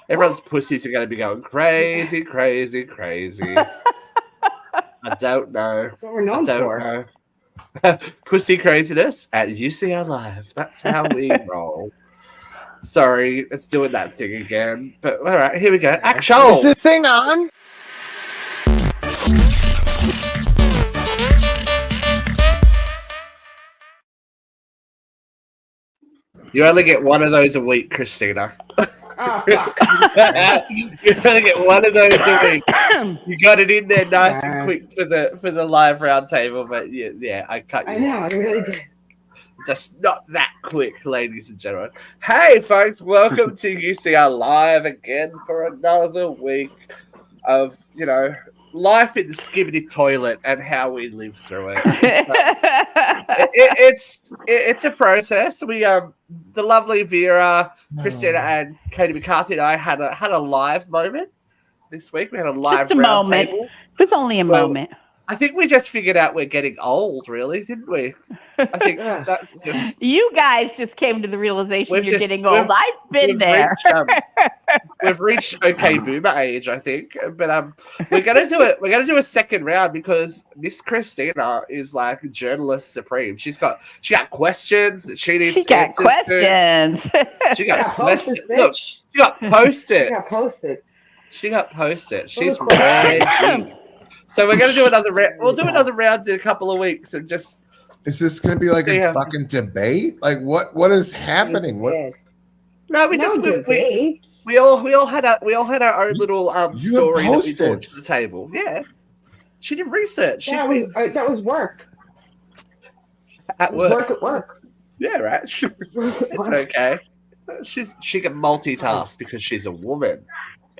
Everyone's pussies are going to be going crazy, crazy, crazy. I don't know. That's what we're known for. Know. Pussy craziness at UCR Live. That's how we roll. Sorry, it's doing that thing again. But all right, here we go. Action! Is this thing on? You only get one of those a week, Christina. Oh, fuck. You only get one of those a week. You got it in there nice and quick for the live round table, but yeah, I cut you. I know, I really did. Just not that quick, ladies and gentlemen. Hey, folks, welcome to UCR Live again for another week of, life in the skibbity toilet and how we live through it. It's a process. We the lovely Vera, Christina, and Katie McCarthy and I had a live moment this week. We had a live round table. It was only a moment. I think we just figured out we're getting old, really, didn't we? I think that's just... You guys just came to the realization you're getting old. I've been there. We've reached okay boomer age, I think. But we're gonna do it. We're gonna do a second round because Miss Christina is like journalist supreme. She got questions that she needs answers to. She got questions. Look, she got Post-its. She got Post-its. She's ready. So we're going to do another round. We'll do another round in a couple of weeks and just... Is this going to be like a fucking debate? Like what is happening? What? No, we all had our own little story that we brought to the table. Yeah, she did research. That was work. At work. At work. Yeah, right. It's okay. She can multitask because she's a woman.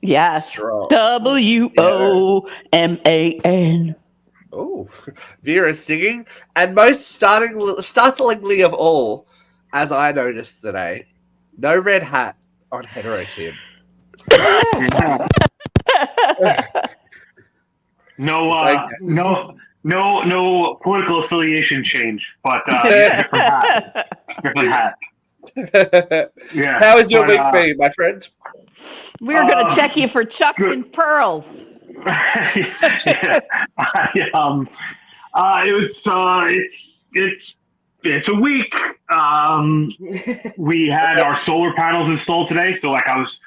Yes. Strong. WOMAN. Oh, Vera's singing. And most startlingly of all, as I noticed today, no red hat on hetero team. No political affiliation change, but different hat. Different hat. Yeah. How has your week been, my friend? We're going to check you for chucks and pearls. It's a week. We had our solar panels installed today, so like I was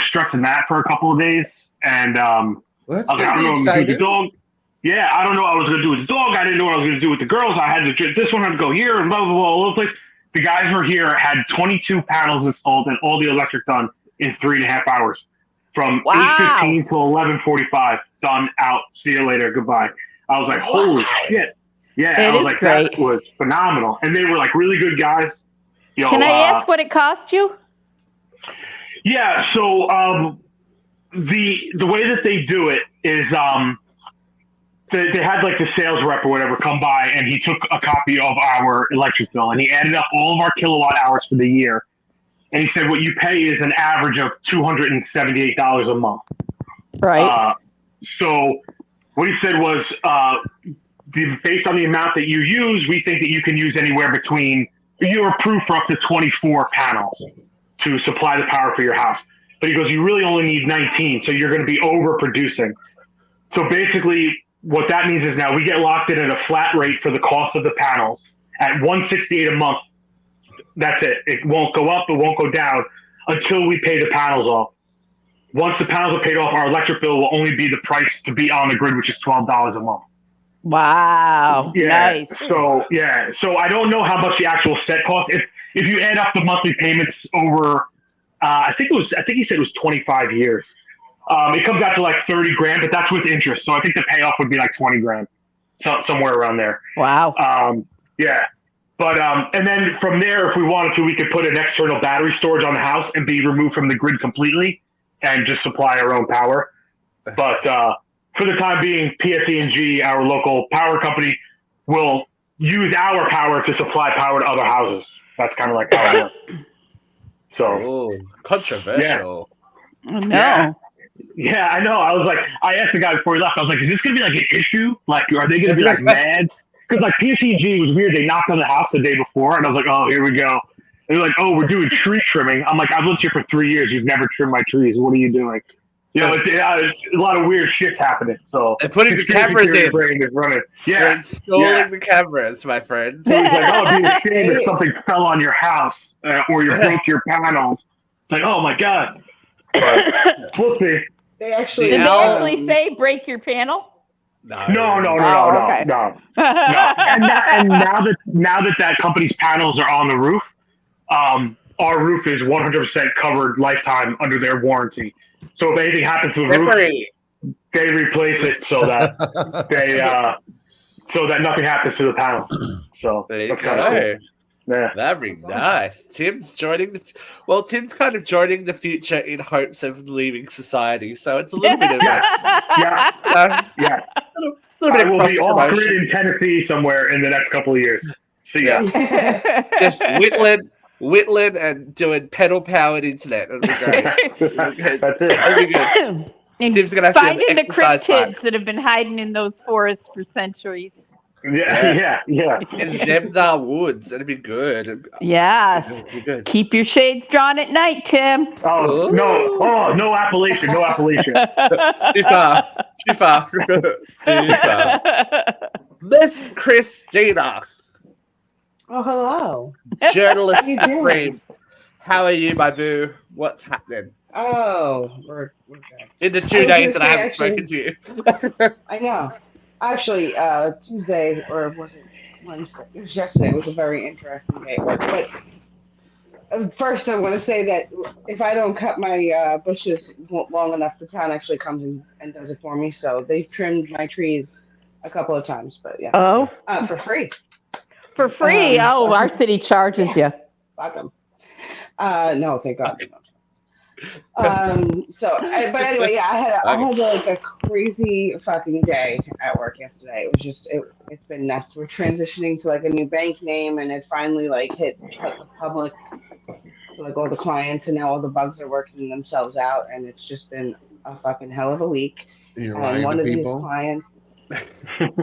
stressing that for a couple of days, and I was like, I don't know what I'm gonna do with the dog. Yeah, I don't know what I was gonna do with the dog. I didn't know what I was gonna do with the girls. I had to this one had to go here and blah blah blah all over the place. The guys were here, had 22 panels installed and all the electric done in 3.5 hours. From 8:15 to 11:45, done, out, see you later, goodbye. I was like, holy shit. Yeah, I was like, great. That was phenomenal. And they were like really good guys. Can I ask what it cost you? Yeah, so the way that they do it is they had like the sales rep or whatever come by, and he took a copy of our electric bill and he added up all of our kilowatt hours for the year. And he said, what you pay is an average of $278 a month. Right. So what he said was, based on the amount that you use, we think that you can use anywhere between, you're approved for up to 24 panels to supply the power for your house. But he goes, you really only need 19, so you're going to be overproducing. So basically, what that means is now we get locked in at a flat rate for the cost of the panels at $168 a month. That's it. It won't go up. It won't go down until we pay the panels off. Once the panels are paid off, our electric bill will only be the price to be on the grid, which is $12 a month. Wow. Yeah. Nice. So I don't know how much the actual set cost. If you add up the monthly payments over, I think he said it was 25 years. It comes out to like 30 grand, but that's with interest. So I think the payoff would be like 20 grand, somewhere around there. Wow. Yeah. But and then from there, if we wanted to, we could put an external battery storage on the house and be removed from the grid completely and just supply our own power. But for the time being, PSE&G, our local power company, will use our power to supply power to other houses. That's kind of like how it works. So controversial. Yeah. No. Yeah, I know. I asked the guy before he left. I was like, "Is this going to be like an issue? Like, are they going to be like mad?" Because like PSEG was weird. They knocked on the house the day before, and I was like, "Oh, here we go." They're like, "Oh, we're doing tree trimming." I'm like, "I've lived here for 3 years. You've never trimmed my trees. What are you doing?" It's a lot of weird shit's happening. So they're putting the cameras in. Brain is running. They're installing the cameras, my friend. So he's like, "Oh, it'd be a shame if something fell on your house or you broke your panels." It's like, "Oh my god." But we'll see. They actually Did they actually say break your panel? No. Okay. No. And now that company's panels are on the roof, our roof is 100% covered lifetime under their warranty. So if anything happens to the roof, they replace it so that nothing happens to the panels. So that's kind of cool. Yeah. Very nice. Tim's Tim's kind of joining the future in hopes of leaving society. So it's a little bit of yes. A little bit of will be off promotion. grid in Tennessee somewhere in the next couple of years. See ya. Just whittling and doing pedal powered internet. It'll be great. That's it. It'll be good. And Tim's gonna have finding to the cryptids that have been hiding in those forests for centuries. Yeah. And them are woods. It'll be good. Yes. It'll be good. Keep your shades drawn at night, Tim. Oh, no. Oh, no Appalachian. No Appalachian. Too far. Miss Christina. Oh, hello. Journalist How you doing? supreme. How are you, my boo? What's happening? Oh, we're good. In the 2 days that I haven't spoken to you. I know. Actually, Tuesday, or was it Wednesday? It was yesterday. It was a very interesting day at work. But first, I want to say that if I don't cut my bushes long enough, the town actually comes and does it for me. So they trimmed my trees a couple of times. But yeah. Oh. For free. For free? So, our city charges you. Fuck them. No, thank God. But anyway, yeah, I had like a crazy fucking day at work yesterday. It was just it's been nuts. We're transitioning to like a new bank name, and it finally like hit the public, so like all the clients, and now all the bugs are working themselves out, and it's just been a fucking hell of a week. You're and lying one to of people? these clients,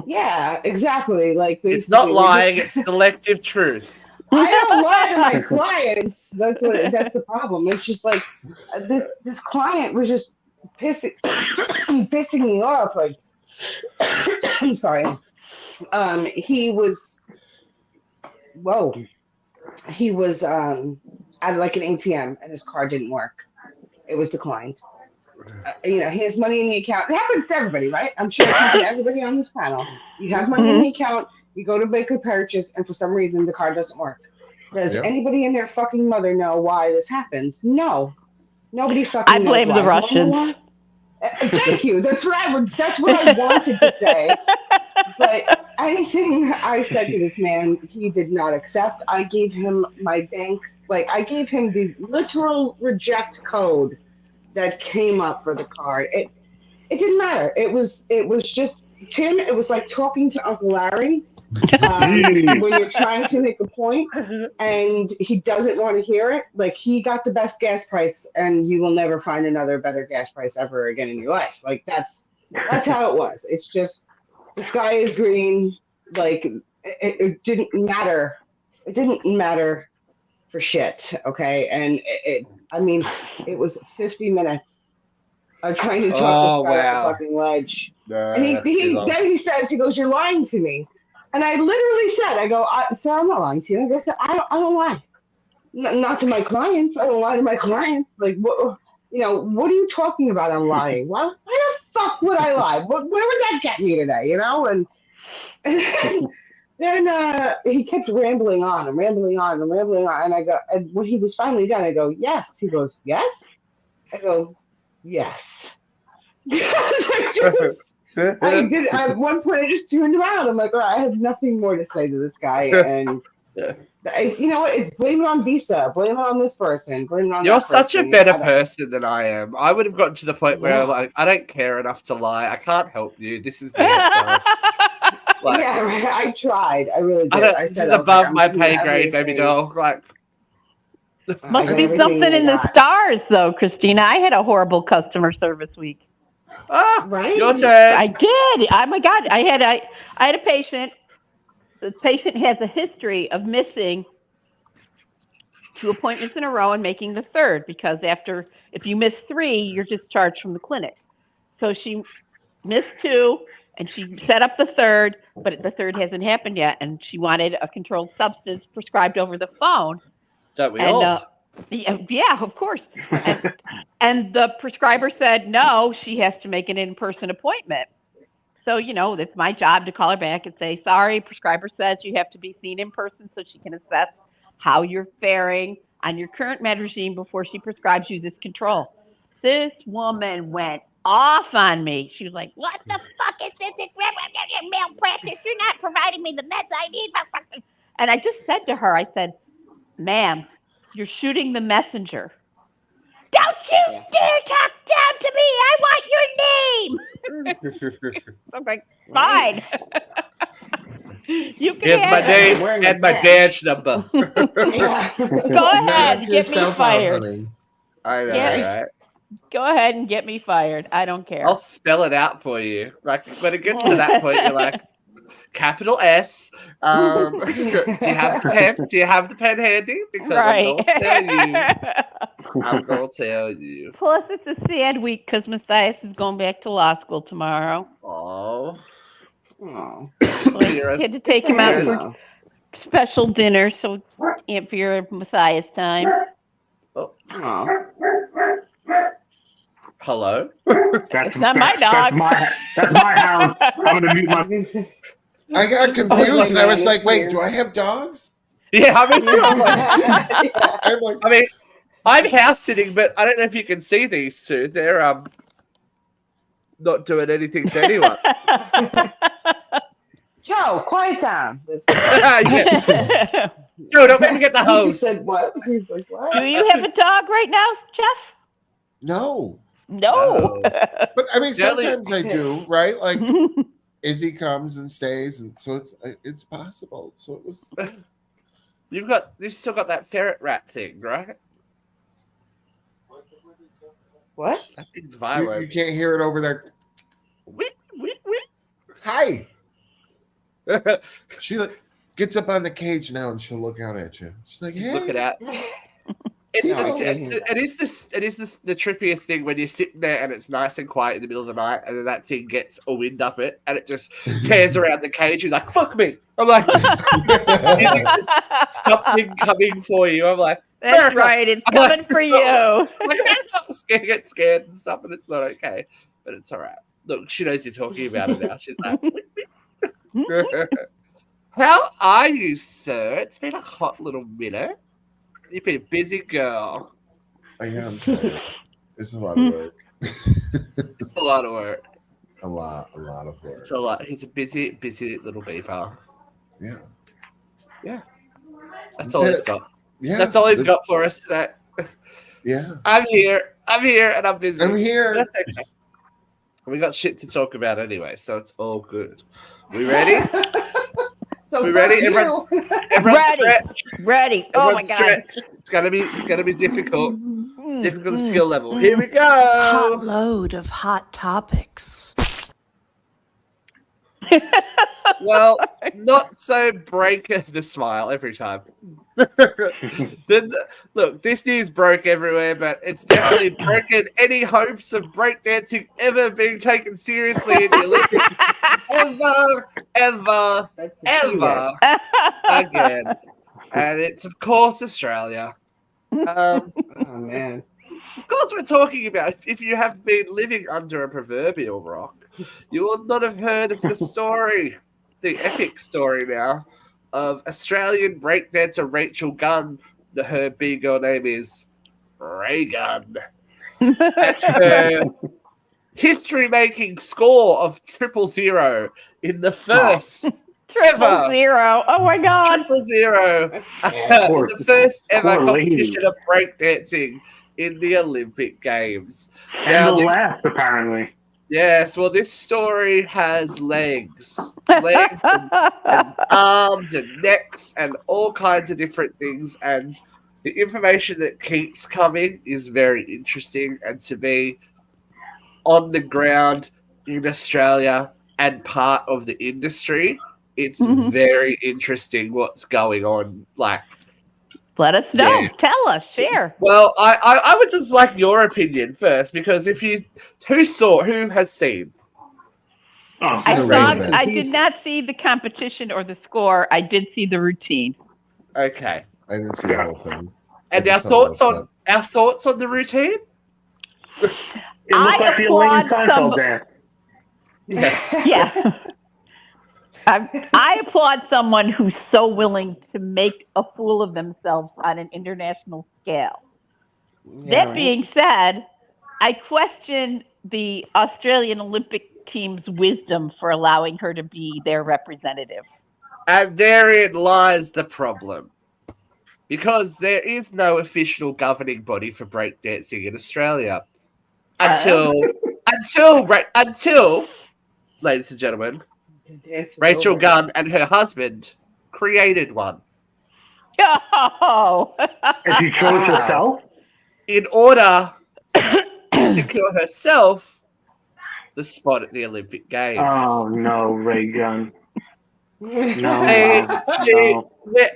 yeah, exactly. Like It's not lying, it's selective truth. I don't lie to my clients. That's the problem. It's just like this client was just pissing me off. Like, I'm sorry. He was at like an ATM and his card didn't work. It was declined. He has money in the account. It happens to everybody, right? I'm sure it happens to everybody on this panel. You have money in the account. You go to make a purchase, and for some reason, the card doesn't work. Does anybody in their fucking mother know why this happens? No. Nobody fucking knows. I blame why. the Russians. Thank you. That's what I wanted to say. But anything I said to this man, he did not accept. I gave him my bank's, I gave him the literal reject code that came up for the card. It didn't matter. It was just Tim. It was like talking to Uncle Larry when you're trying to make a point and he doesn't want to hear it. Like, he got the best gas price, and you will never find another better gas price ever again in your life. Like, that's how it was. It's just the sky is green. Like, it didn't matter. It didn't matter for shit. Okay, and it was 50 minutes of trying to talk this guy off the fucking ledge. And he says, "You're lying to me." And I literally said, "I go, sir, I'm not lying to you." I go, I don't lie. Not to my clients. I don't lie to my clients. Like, what are you talking about? I'm lying. Why the fuck would I lie? Where would that get me today? And then he kept rambling on and rambling on and rambling on. And I go, and when he was finally done, I go, "Yes." He goes, "Yes?" I go, "Yes." I did. At one point, I just tuned him out. I'm like, all right, I have nothing more to say to this guy. And you know what? It's blame it on Visa. Blame it on this person. Blame it on You're that person. such a better person than I am. I would have gotten to the point where I don't care enough to lie. I can't help you. This is the answer. Yeah, right. I tried. I really did. This is above my pay grade, baby doll. Must be something in the stars, though, Christina. I had a horrible customer service week. Right? Your turn. I did. Oh my God. I had a patient. The patient has a history of missing 2 appointments in a row and making the third, because if you miss 3, you're discharged from the clinic. So she missed 2 and she set up the third, but the third hasn't happened yet. And she wanted a controlled substance prescribed over the phone. Don't we all? Yeah, of course. And the prescriber said, no, she has to make an in-person appointment. So, it's my job to call her back and say, sorry, prescriber says you have to be seen in person so she can assess how you're faring on your current med regime before she prescribes you this control. This woman went off on me. She was like, what the fuck is this? It's malpractice. You're not providing me the meds I need. And I just said to her, I said, ma'am, you're shooting the messenger. Don't you dare talk down to me. I want your name. I'm like, fine. You can Give my have name and my badge number. Go ahead and get me fired. I know, right? Go ahead and get me fired. I don't care. I'll spell it out for you. Like, when it gets to that point, you're like, capital S. Do you have the pen? Do you have the pen handy? Because right. I'm going to tell you. Plus, it's a sad week because Matthias is going back to law school tomorrow. Oh. He had to take him out for special dinner, so Aunt Vera Matthias time. Oh. Hello? It's not my dog. That's my house. I'm going to mute my... I got confused and I was like, wait, do I have dogs? Yeah, I mean, I'm house sitting, but I don't know if you can see these two. They're not doing anything to anyone. Joe, quiet down. Yeah. Joe, don't make me get the hose. He said what? He's like, what? Do you have a dog right now, Jeff? No. But I mean, sometimes I do, right? Like Izzy comes and stays, and so it's possible. So it was. You've still got that ferret rat thing, right? What? That thing's violent. You can't hear it over there. Hi. She gets up on the cage now and she'll look out at you. She's like, "Hey, look at that." It is the trippiest thing when you're sitting there and it's nice and quiet in the middle of the night, and then that thing gets a wind up it and it just tears around the cage. You're like, "Fuck me!" I'm like, "Something coming for you." I'm like, "That's right, it's coming for you." I'm like, I get scared and stuff, and it's not okay, but it's all right. Look, she knows you're talking about it now. She's like, "How are you, sir? It's been a hot little minute. You've been a busy girl." I am tired. It's a lot of work. A lot of work. A lot of work. It's a lot. He's a busy little beaver. Yeah. That's all he's got. Yeah. That's all he's got for us today. Yeah. I'm here, and I'm busy. I'm here. That's okay. We got shit to talk about anyway, so it's all good. We ready? So we ready? Everyone ready. Oh my god! It's gonna be difficult. Difficult skill level. Here we go. Hot load of hot topics. Well, not so break the smile every time. Look, this news broke everywhere, but it's definitely broken any hopes of breakdancing ever being taken seriously in the Olympics. ever again. And it's, of course, Australia. Oh, man. Of course, we're talking about if you have been living under a proverbial rock, you will not have heard of the story, the epic story now, of Australian breakdancer Rachel Gunn. Her B-girl name is Reagan. At her history-making score of 000 in the first Triple zero. Oh my god. 000. The first ever competition of breakdancing in the Olympic Games. And the last, apparently. Yes, well, this story has legs and arms and necks and all kinds of different things. And the information that keeps coming is very interesting. And to be on the ground in Australia and part of the industry, it's very interesting what's going on. Like Let us know. Yeah. Tell us. Share. Well, I would just like your opinion first, because if you who has seen? Oh, seen I a saw. rain I did not see the competition or the score. I did see the routine. Okay. I didn't see the whole thing. And I our just saw thoughts the on the routine? it looked I like the Elaine applaud Seinfeld dance. Yes. Yeah. I applaud someone who's so willing to make a fool of themselves on an international scale. That being said, I question the Australian Olympic team's wisdom for allowing her to be their representative. And therein lies the problem. Because there is no official governing body for breakdancing in Australia. Until, ladies and gentlemen, Rachel Gunn and her husband created one. Oh. And she chose herself? In order to secure herself the spot at the Olympic Games. Oh, no, Ray Gunn.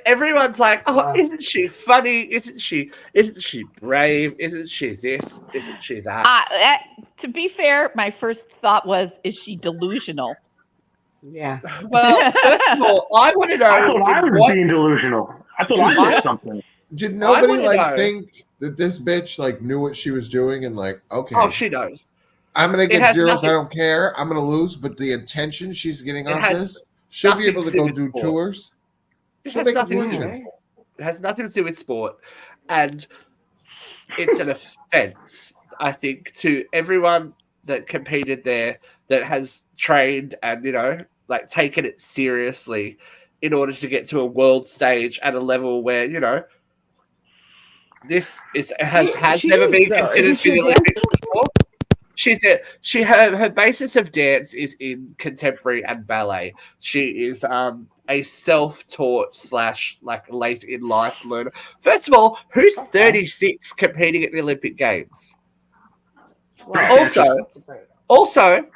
Everyone's like, oh, isn't she funny? Isn't she brave? Isn't she this? Isn't she that? To be fair, my first thought was, is she delusional? Yeah. Well, first of all, I want to know. I thought I was being delusional. I thought I missed something. Did nobody know. think that this bitch knew what she was doing and okay? Oh, she knows. I'm gonna get zeros. Nothing, I don't care. I'm gonna lose, but the attention she's getting off this, she'll be able to go do tours. She'll make a fortune. It has nothing to do with sport, and it's an offense, I think, to everyone that competed there, that has trained and taken it seriously in order to get to a world stage at a level where this has never been considered for the Olympics before. Her basis of dance is in contemporary and ballet. She is a self-taught / late in life learner. First of all, who's 36 competing at the Olympic Games? Also,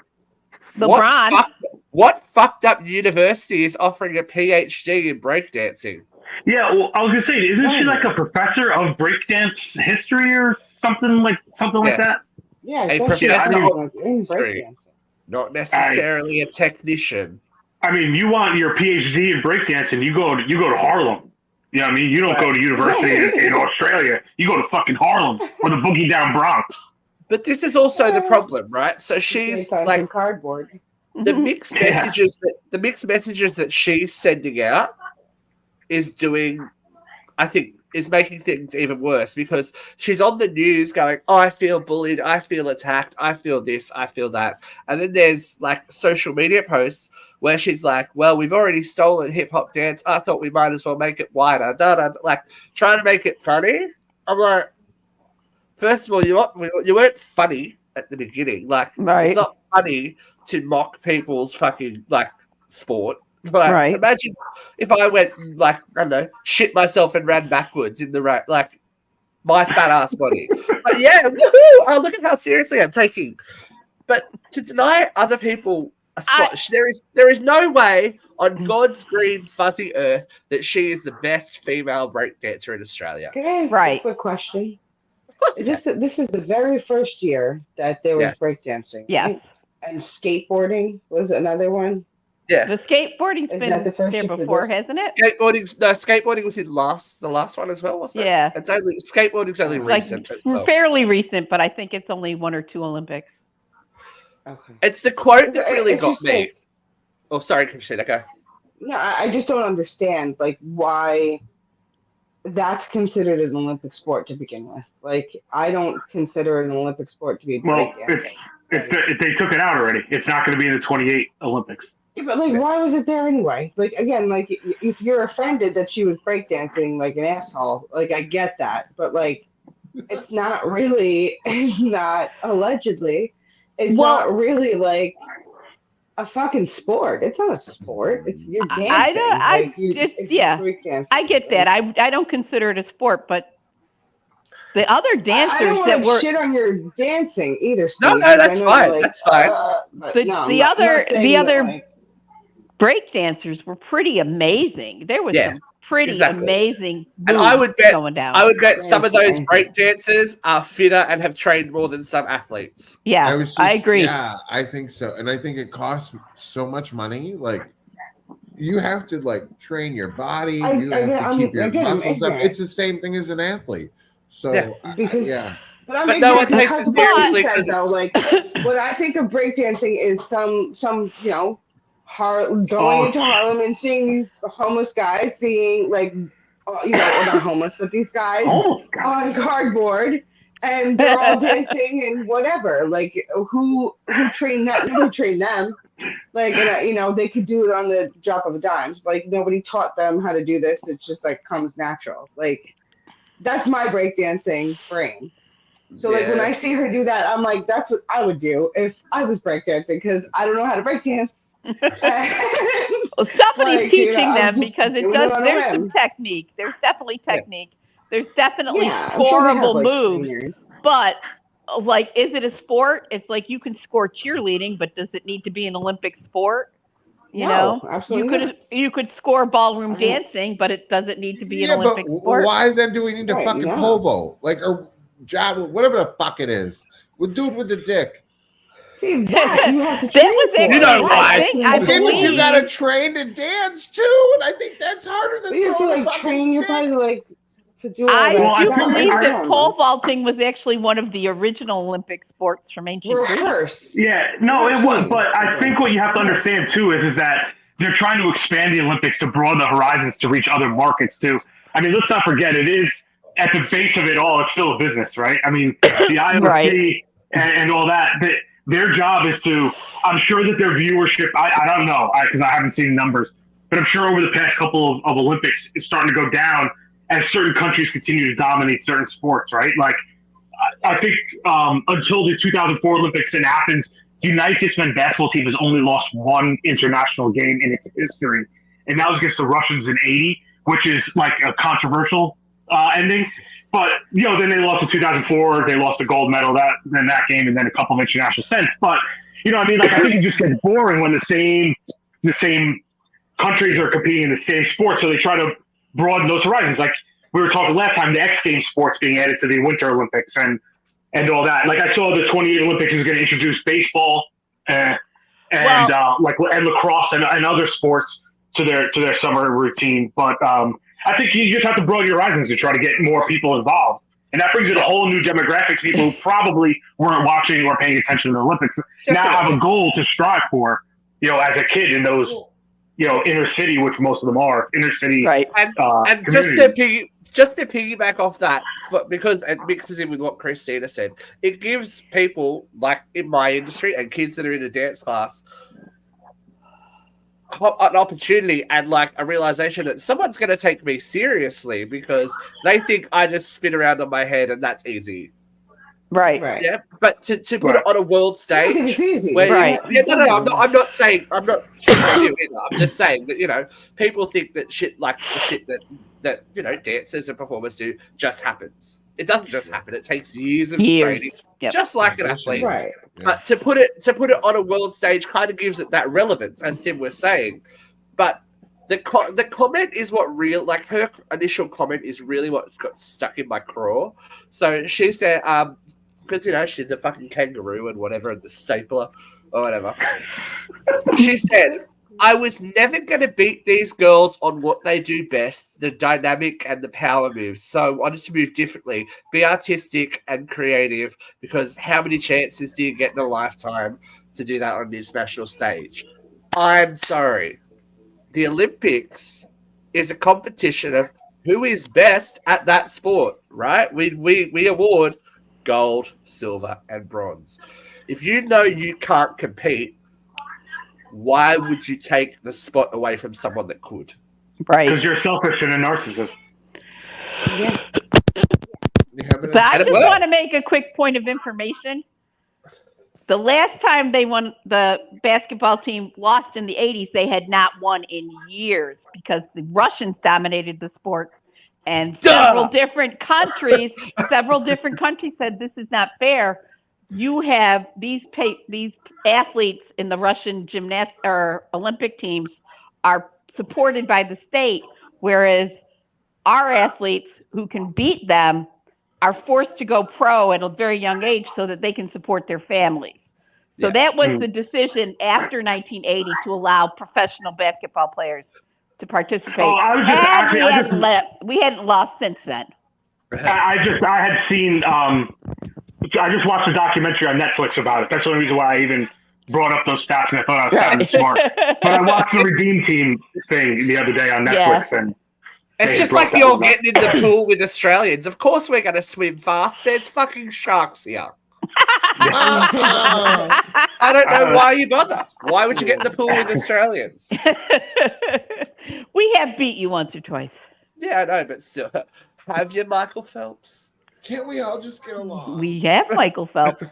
LeBron. What fucked up university is offering a PhD in breakdancing? Yeah, well, I was gonna say, isn't she like a professor of breakdance history or something like that? Yeah, a professor of in history, breakdancing. not necessarily a technician. I mean, you want your PhD in breakdancing, you go to Harlem. You know what I mean? You don't go to university in Australia. You go to fucking Harlem or the Boogie Down Bronx. But this is also the problem, right? So she's like cardboard. The mixed messages that she's sending out is making things even worse, because she's on the news going, oh, I feel bullied, I feel attacked, I feel this, I feel that. And then there's social media posts where she's like, well, we've already stolen hip hop dance. I thought we might as well make it wider. Trying to make it funny. I'm like, first of all, you weren't funny at the beginning. Right. It's not funny to mock people's fucking sport. Imagine if I went I don't know, shit myself and ran backwards in the race, my fat ass body. Yeah, woohoo! Oh, look at how seriously I'm taking. But to deny other people a spot, there is no way on God's green fuzzy earth that she is the best female breakdancer in Australia. Can I ask a quick question? Of course. This is the very first year that there was breakdancing. Yes. Right? And skateboarding was another one. Yeah, the skateboarding's been there before, hasn't it? Skateboarding was in the last one as well, wasn't it? Yeah, skateboarding's only recent as well. Fairly recent, but I think it's only 1 or 2 Olympics. Okay, it's the quote that really got me. Oh, sorry, Christina, go. No, I just don't understand why that's considered an Olympic sport to begin with. I don't consider it an Olympic sport to be breakdancing. If they took it out already, it's not going to be in the 28 Olympics. Yeah, but why was it there anyway? If you're offended that she was breakdancing like an asshole, I get that, but it's not really. It's not allegedly. It's not really a fucking sport. It's not a sport. It's you're dancing. I get that. I don't consider it a sport, but the other dancers I don't that were shit on your dancing either. Steve, no, that's fine. That's fine. The other break dancers were pretty amazing. There was some pretty amazing and I would bet going down. I would bet some of those break dancers are fitter and have trained more than some athletes. Yeah, I agree. Yeah, I think so, and I think it costs so much money. Like you have to train your body. You have to keep your muscles up. It's the same thing as an athlete. So But no one takes it seriously. Though, like what I think of breakdancing is some going into Harlem and seeing these homeless guys, seeing or not homeless, but these guys on cardboard, and they're all dancing and whatever. Like who trained them? Nobody trained them. And they could do it on the drop of a dime. Like nobody taught them how to do this. It's just comes natural. Like that's my breakdancing brain. So when I see her do that, I'm like, that's what I would do if I was breakdancing because I don't know how to breakdance. Well, somebody's teaching them because it does. There's some technique. There's definitely technique. There's definitely scoreable moves. But is it a sport? It's like you can score cheerleading, but does it need to be an Olympic sport? You know, absolutely you could score ballroom dancing, but it doesn't need to be an Olympic sport. Why then do we need a fucking povo or job, whatever the fuck it is? We'll do it with the dick. See, that you have to train but you gotta train to dance too, and I think that's harder than you have to train your body to do all I that. do believe that pole vaulting was actually one of the original Olympic sports from ancient Greece. Yeah, no, it was, but I think what you have to understand too is that they're trying to expand the Olympics to broaden the horizons to reach other markets too. I mean, let's not forget, it is at the base of it all, it's still a business, right? I mean, the IOC and all that, their job is to, I'm sure that their viewership, I don't know, because I haven't seen numbers, but I'm sure over the past couple of Olympics, it's starting to go down as certain countries continue to dominate certain sports, right? Like, I think until the 2004 Olympics in Athens, the United States men's basketball team has only lost one international game in its history, and that was against the Russians in '80, which is a controversial ending. But, then they lost in 2004. They lost the gold medal that game and then a couple of international stints. But, I think it just gets boring when the same countries are competing in the same sport. So they try to broaden those horizons. Like we were talking last time, the X Games sports being added to the Winter Olympics and all that. Like I saw the 28 Olympics is going to introduce baseball and lacrosse and other sports to their summer routine. But I think you just have to broaden your horizons to try to get more people involved. And that brings in a whole new demographic, people who probably weren't watching or paying attention to the Olympics. Now have a goal to strive for, as a kid in those, inner city, which most of them are, inner city. Right. And just to piggyback off that, because it mixes in with what Christina said, it gives people, like in my industry and kids that are in a dance class, an opportunity and a realization that someone's going to take me seriously because they think I just spin around on my head and that's easy. Right. Yeah. But to put it on a world stage, it's easy. Where I'm not saying I'm not shitting you either. I'm just saying that people think that the shit that dancers and performers do just happens. It doesn't just happen. It takes years of training, just like an athlete. Right. But to put it on a world stage kind of gives it that relevance, as Tim was saying. But the comment is what her initial comment is really what got stuck in my craw. So she said, because she's the fucking kangaroo and whatever, and the stapler or whatever. She said, I was never going to beat these girls on what they do best, the dynamic and the power moves. So I wanted to move differently, be artistic and creative, because how many chances do you get in a lifetime to do that on the international stage? I'm sorry. The Olympics is a competition of who is best at that sport, right? We award gold, silver, and bronze. If you know you can't compete, why would you take the spot away from someone that could? Right. Because you're selfish and a narcissist. Yeah. But I just want to make a quick point of information. The last time the basketball team lost in the 80s, they had not won in years because the Russians dominated the sport. And several different countries said this is not fair. You have these athletes in the Russian Olympic teams are supported by the state, whereas our athletes who can beat them are forced to go pro at a very young age so that they can support their families. So that was the decision after 1980 to allow professional basketball players to participate. Oh, I was just actually, we hadn't lost since then. I had seen, I just watched a documentary on Netflix about it. That's the only reason why I even brought up those stats, and I thought I was sounding smart. But I watched the Redeem Team thing the other day on Netflix, and it's just like you're getting in the pool with Australians. Of course we're going to swim fast. There's fucking sharks here. I don't know why you bother. Why would you get in the pool with Australians? We have beat you once or twice. Yeah, I know, but still. Have you, Michael Phelps? Can't we all just get along? We have Michael Phelps.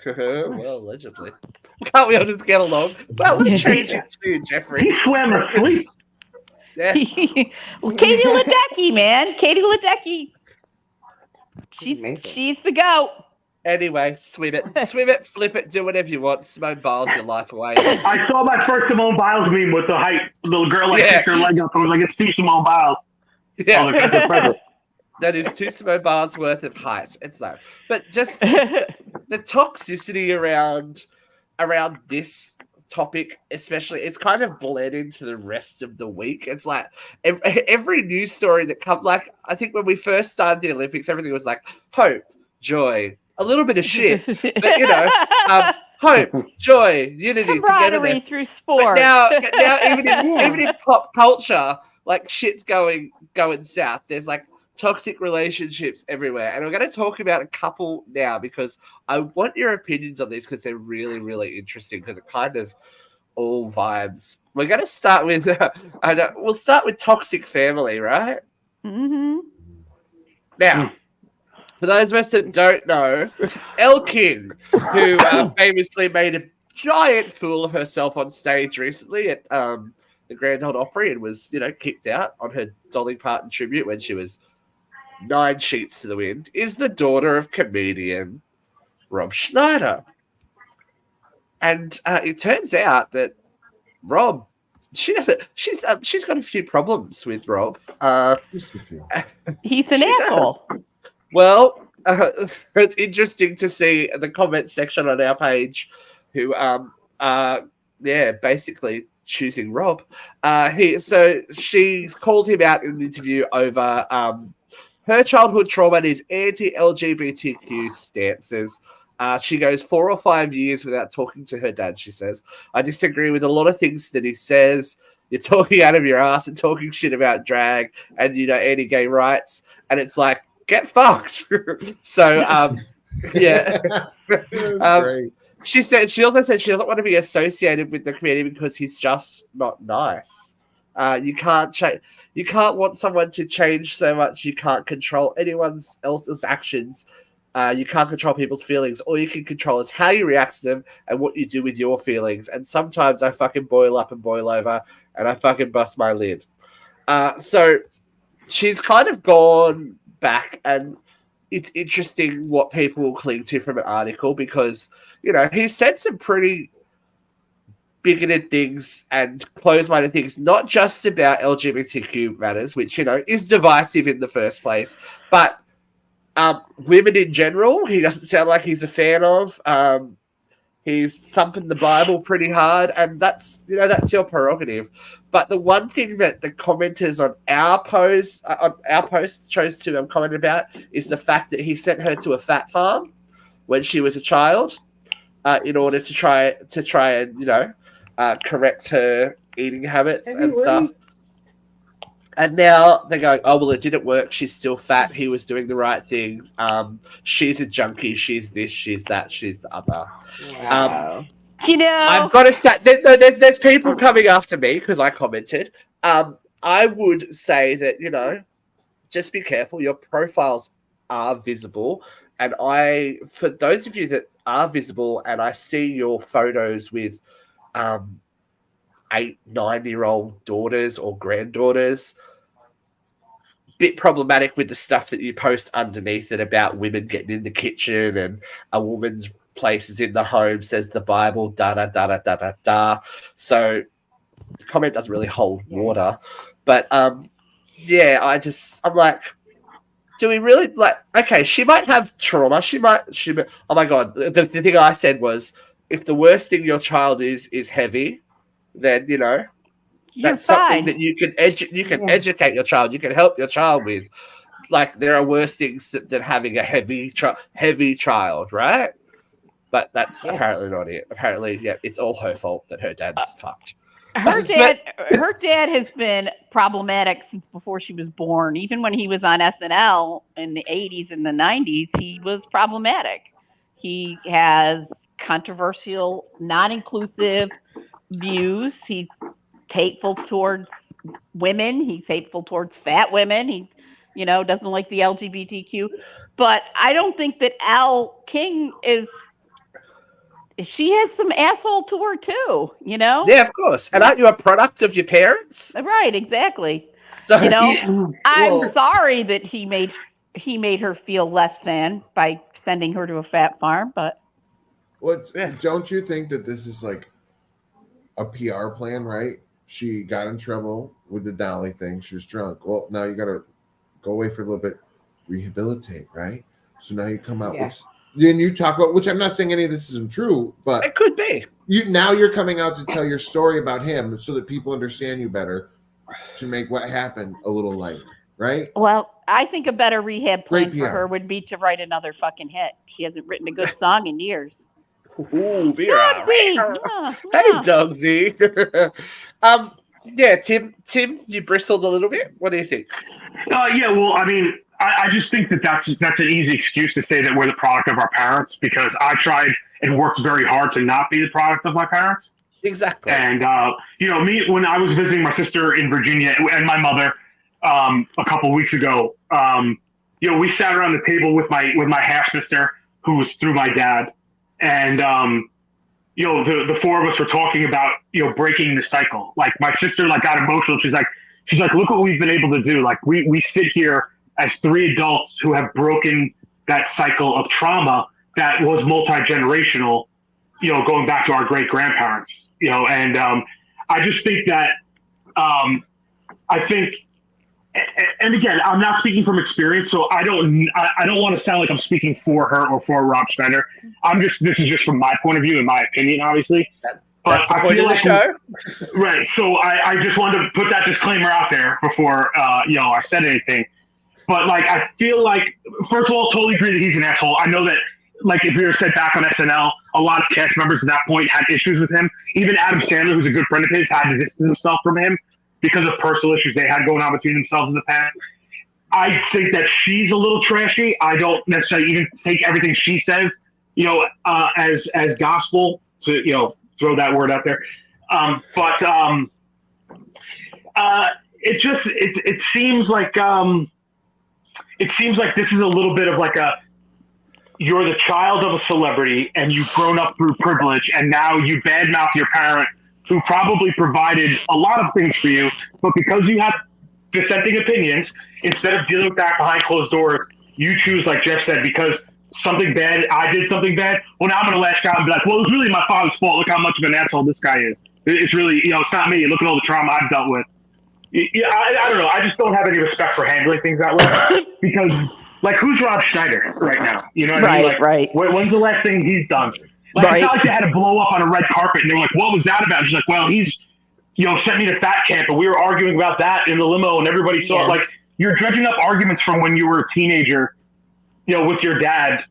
Well, allegedly. Can't we all just get along? That would change it too, Jeffrey. He swam asleep. Yeah. Well, Katie Ledecky, man. Katie Ledecky. She's the GOAT. Anyway, swim it, flip it, do whatever you want. Simone Biles your life away. I saw my first Simone Biles meme with the height little girl like kicked her leg up. I was like, it's 2 Simone Biles. Yeah. Oh, that is 2 Simone Biles worth of height. It's that. But just the toxicity around this topic, especially, it's kind of bled into the rest of the week. It's like every news story that comes, like, I think when we first started the Olympics, everything was like hope, joy, a little bit of shit, but hope, joy, unity, togetherness through sport. But now even in pop culture, like shit's going south. There's like toxic relationships everywhere, and we're going to talk about a couple now because I want your opinions on these because they're really, really interesting because it kind of all vibes. We're going to start with we'll start with toxic family, right? Mm-hmm. Now, for those of us that don't know, Elkin, who famously made a giant fool of herself on stage recently at the Grand Ole Opry and was, kicked out on her Dolly Parton tribute when she was 9 sheets to the wind, is the daughter of comedian Rob Schneider. And it turns out that Rob, she's got a few problems with Rob. Just a few. He's an asshole. Well, it's interesting to see the comment section on our page who basically choosing Rob. She called him out in an interview over her childhood trauma and his anti-LGBTQ stances. She goes 4 or 5 years without talking to her dad, she says. I disagree with a lot of things that he says. You're talking out of your ass and talking shit about drag and, anti-gay rights. And it's like, get fucked. So, yeah. She also said she doesn't want to be associated with the comedian because he's just not nice. You can't want someone to change so much. You can't control anyone else's actions. You can't control people's feelings. All you can control is how you react to them and what you do with your feelings. And sometimes I fucking boil up and boil over and I fucking bust my lid. So she's kind of gone back, and it's interesting what people will cling to from an article because, he said some pretty bigoted things and closed-minded things, not just about LGBTQ matters, which, is divisive in the first place, but women in general, he doesn't sound like he's a fan of. He's thumping the Bible pretty hard, and that's your prerogative. But the one thing that the commenters on our post chose to comment about is the fact that he sent her to a fat farm when she was a child, in order to try and correct her eating habits and stuff. And now they're going, oh, well, it didn't work. She's still fat. He was doing the right thing. She's a junkie. She's this, she's that, she's the other. Wow. I've got to say, there's people coming after me because I commented. I would say that, just be careful. Your profiles are visible. And for those of you that are visible and I see your photos with 8, 9-year-old daughters or granddaughters, bit problematic with the stuff that you post underneath it about women getting in the kitchen and a woman's place is in the home, says the Bible, da-da-da-da-da-da-da. So the comment doesn't really hold water. But yeah, I'm like, do we really like? Okay, she might have trauma. She might. Oh my god, the thing I said was, if the worst thing your child is heavy, then You're that's fine. something that you can educate your child. You can help your child with. Like there are worse things than having a heavy child, right? But that's apparently not it. Apparently, yeah, it's all her fault that her dad's fucked. Her dad has been problematic since before she was born. Even when he was on SNL in the 80s and the 90s, he was problematic. He has controversial, non-inclusive views. He's hateful towards women. He's hateful towards fat women. He, doesn't like the LGBTQ. But I don't think that Elle King is. She has some asshole to her too, Yeah, of course. And aren't you a product of your parents? Right, exactly. So I'm sorry that he made her feel less than by sending her to a fat farm, but don't you think that this is like a PR plan, right? She got in trouble with the Dolly thing. She was drunk. Well, now you got to go away for a little bit, rehabilitate, right? So now you come out with. Then you talk about, which I'm not saying any of this isn't true, but it could be. You're coming out to tell your story about him so that people understand you better, to make what happened a little lighter, right? Well, I think a better rehab plan for her would be to write another fucking hit. She hasn't written a good song in years. Ooh, Vera. Hey, Dogsy. Yeah, Tim, you bristled a little bit. What do you think? Yeah, well, I mean, I just think that's an easy excuse to say that we're the product of our parents, because I tried and worked very hard to not be the product of my parents. Exactly. And me, when I was visiting my sister in Virginia and my mother a couple of weeks ago, we sat around the table with my half sister, who was through my dad, and the four of us were talking about breaking the cycle. Like my sister got emotional. She's like, look what we've been able to do. Like we sit here as three adults who have broken that cycle of trauma that was multi-generational, going back to our great grandparents, and I just think that I think, and again, I'm not speaking from experience, so I don't want to sound like I'm speaking for her or for Rob Schneider. This is just from my point of view and my opinion, obviously. That's the point of the show. Right. So I just wanted to put that disclaimer out there before I said anything. But I feel like, first of all, totally agree that he's an asshole. I know that if we were sent back on SNL, a lot of cast members at that point had issues with him. Even Adam Sandler, who's a good friend of his, had to distance himself from him because of personal issues they had going on between themselves in the past. I think that she's a little trashy. I don't necessarily even take everything she says, as gospel, to throw that word out there. It seems like this is a little bit of you're the child of a celebrity and you've grown up through privilege, and now you badmouth your parent who probably provided a lot of things for you, but because you have dissenting opinions, instead of dealing with that behind closed doors, you choose, like Jeff said, because I did something bad. Well, now I'm going to lash out and be like, well, it was really my father's fault. Look how much of an asshole this guy is. It's really, it's not me. Look at all the trauma I've dealt with. Yeah, I don't know. I just don't have any respect for handling things that way, because, who's Rob Schneider right now? You know what I mean? Right. When's the last thing he's done? It's not like they had to blow up on a red carpet and they were like, what was that about? And she's like, well, he's, sent me to fat camp and we were arguing about that in the limo and everybody saw it. You're dredging up arguments from when you were a teenager, with your dad,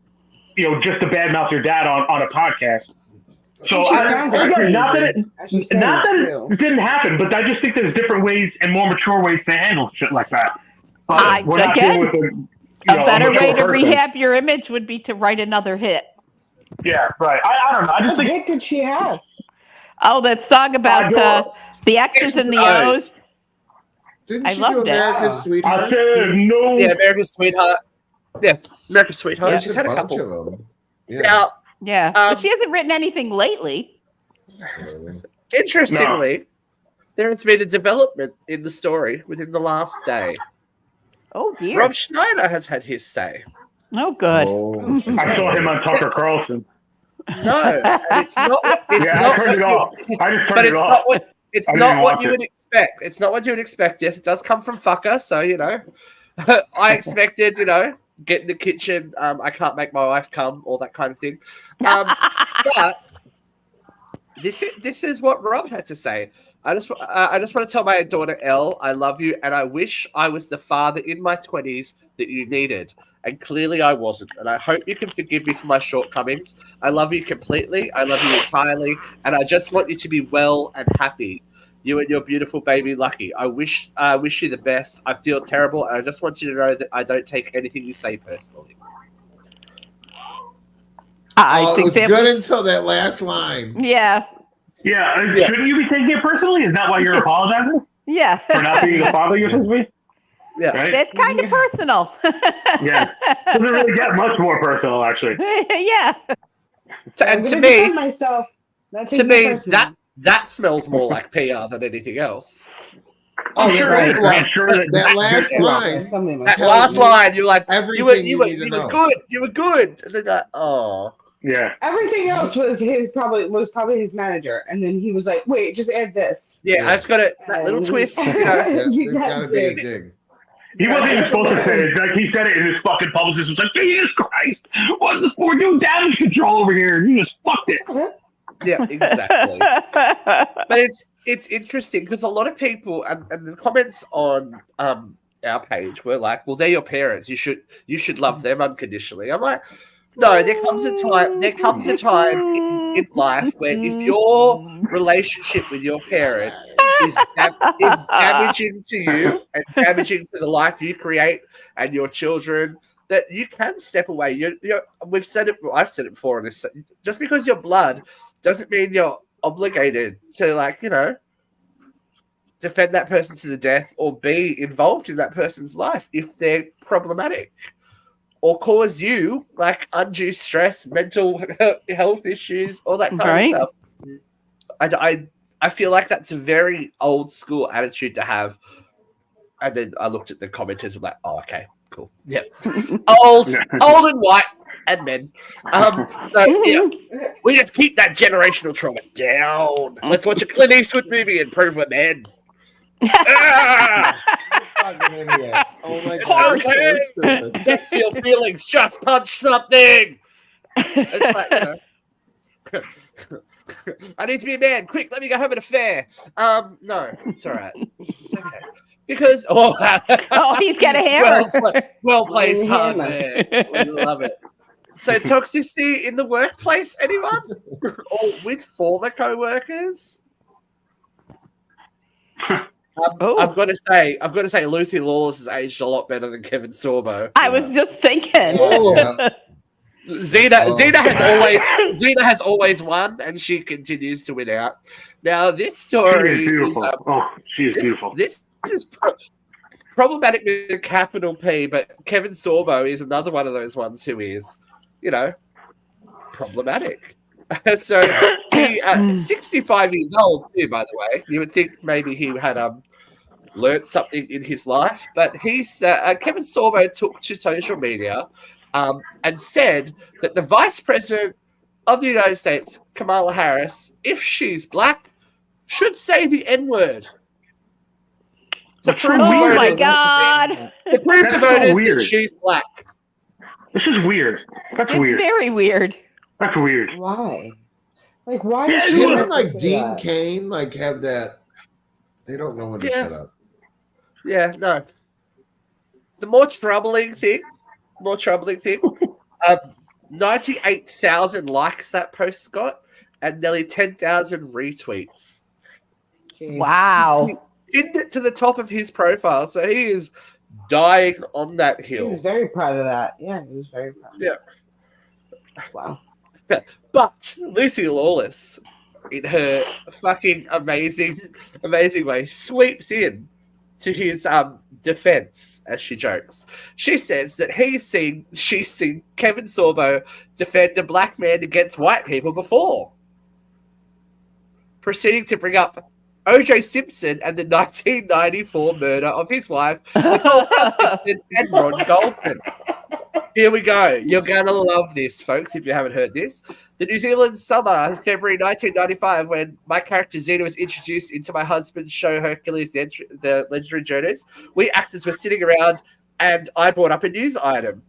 just to badmouth your dad on a podcast. So not that it didn't happen, but I just think there's different ways and more mature ways to handle shit like that. But we're not dealing with a better way to rehab your image would be to write another hit. Yeah, right. I don't know. I just think. What hit did she have? Oh, that song about the X's and the O's. Didn't she do America's Sweetheart? I said no. Yeah, America's Sweetheart. Yeah, America's Sweetheart. Yeah, she's had a couple of them. Yeah. But she hasn't written anything lately. Interestingly, there has been a development in the story within the last day. Oh, dear. Rob Schneider has had his say. Oh, good. I saw him on Tucker Carlson. No, and it's not. I turned it off. I just turned it off. It's I not didn't what watch you it. would expect. It's not what you would expect. Yes, it does come from fucker, so I expected, get in the kitchen. I can't make my wife come, all that kind of thing. But this is what Rob had to say. I just want to tell my daughter Elle, I love you, and I wish I was the father in my 20s that you needed. And clearly I wasn't. And I hope you can forgive me for my shortcomings. I love you completely. I love you entirely. And I just want you to be well and happy. You and your beautiful baby Lucky. I wish you the best. I feel terrible, and I just want you to know that I don't take anything you say personally. It was good until that last line. Yeah. Yeah, shouldn't you be taking it personally? Is that why you're apologizing? Yeah. For not being the father you're supposed to be? Yeah. Right? That's kind of personal. Yeah. Doesn't really get much more personal, actually. Yeah. And to defend myself. That smells more like PR than anything else. Oh, I'm sure right. I'm sure that last line. That last line, you're like, everything you were good. You were good. And then that, yeah. Everything else was probably his manager, and then he was like, "Wait, just add this." Yeah, I just got that little twist. You There's got got to be a dig. dig. He wasn't even supposed to say it. Like, he said it, and his fucking publicist was like, Jesus Christ, what is this? We're doing damage control over here. You just fucked it. Yeah, exactly. But it's interesting because a lot of people and the comments on our page were like, well, they're your parents. You should love them unconditionally. I'm like, no, there comes a time in life where if your relationship with your parent is damaging to you and damaging to the life you create and your children, that you can step away. We've said it. I've said it before on this. Just because you're blood doesn't mean you're obligated to defend that person to the death or be involved in that person's life if they're problematic or cause you undue stress, mental health issues, all that kind of stuff. I feel like that's a very old school attitude to have. And then I looked at the commenters and like, oh, okay, cool. Yeah. old and white and men. So yeah, we just keep that generational trauma down. Let's watch a Clint Eastwood movie and prove we're men. Fucking idiot. Oh my God. so stupid. Don't feel feelings, just punch something. It's I need to be a man. Quick, let me go have an affair. No, it's all right. It's okay. Because he's got a hammer. Well placed, hard man. We love it. So toxicity in the workplace, anyone? Or with former co-workers? I've got to say, Lucy Lawless has aged a lot better than Kevin Sorbo. I was just thinking. Yeah. Zena has always won, and she continues to win out. Now this story She is beautiful. She is beautiful. This is problematic with a capital P, but Kevin Sorbo is another one of those ones who is, problematic. So he 65 years old too, by the way. You would think maybe he had learned something in his life, but Kevin Sorbo took to social media and said that the Vice President of the United States, Kamala Harris, if she's black, should say the N-word. To prove to voters, my God! To prove to voters that she's black. This is weird. That's weird. Very weird. That's weird. Why? Why does Him she and Dean Cain have that? They don't know when to shut up. Yeah, no. The more troubling thing, 98,000 likes that post got, and nearly 10,000 retweets. Jeez. Wow. He pinned it to the top of his profile, so he is dying on that hill. He was very proud of that. Yeah, he was very proud. Yeah. Wow. But Lucy Lawless, in her fucking amazing way, sweeps in to his defense, as she jokes. She says that she's seen Kevin Sorbo defend a black man against white people before, proceeding to bring up O.J. Simpson and the 1994 murder of his wife, Nicole Brown Simpson and Ron Goldman. Here we go. You're going to love this, folks, if you haven't heard this. The New Zealand summer, February 1995, when my character Zena was introduced into my husband's show, Hercules, the Legendary Journeys, we actors were sitting around and I brought up a news item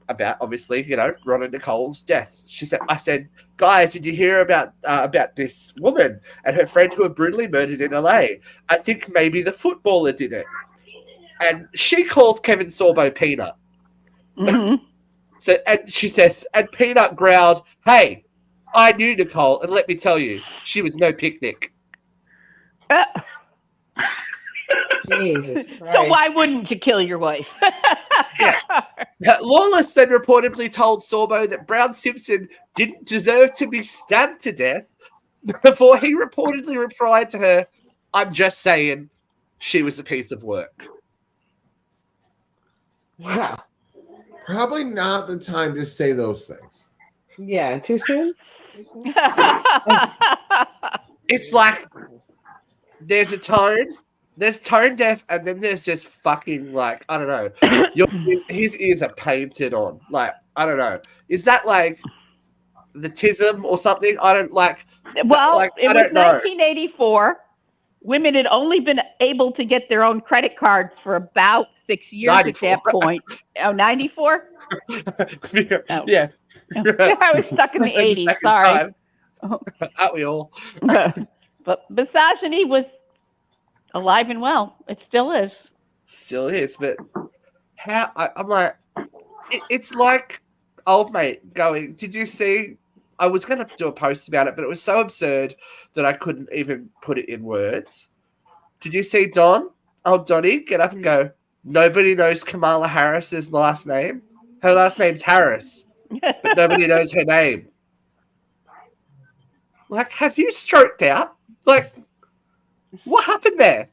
about, obviously, Ron and Nicole's death. I said, guys, did you hear about this woman and her friend who were brutally murdered in LA? I think maybe the footballer did it. And she calls Kevin Sorbo Peanut. Mhm. So, and she says, and Peanut growled, hey, I knew Nicole, and let me tell you, she was no picnic. Jesus Christ. So why wouldn't you kill your wife? Yeah. Lawless then reportedly told Sorbo that Brown Simpson didn't deserve to be stabbed to death before he reportedly replied to her, I'm just saying she was a piece of work. Wow. Probably not the time to say those things. Yeah, too soon? It's like there's tone deaf, and then there's just fucking, like, I don't know. His ears are painted on. Like, I don't know. Is that like the tism or something? I don't like. Well, like, it I was don't know. 1984. Women had only been able to get their own credit cards for about 6 years 94. at that point. Oh, 94? Oh. Yeah. I was stuck in the That's like 80s. second Sorry. time. Aren't we all? But misogyny was alive and well. It still is. Still is, but I'm like, it's like old mate going, did you see? I was going to do a post about it, but it was so absurd that I couldn't even put it in words. Did you see Don? Oh, Donnie, get up and go, nobody knows Kamala Harris's last name. Her last name's Harris, but nobody knows her name. Like, have you stroked out? Like, what happened there?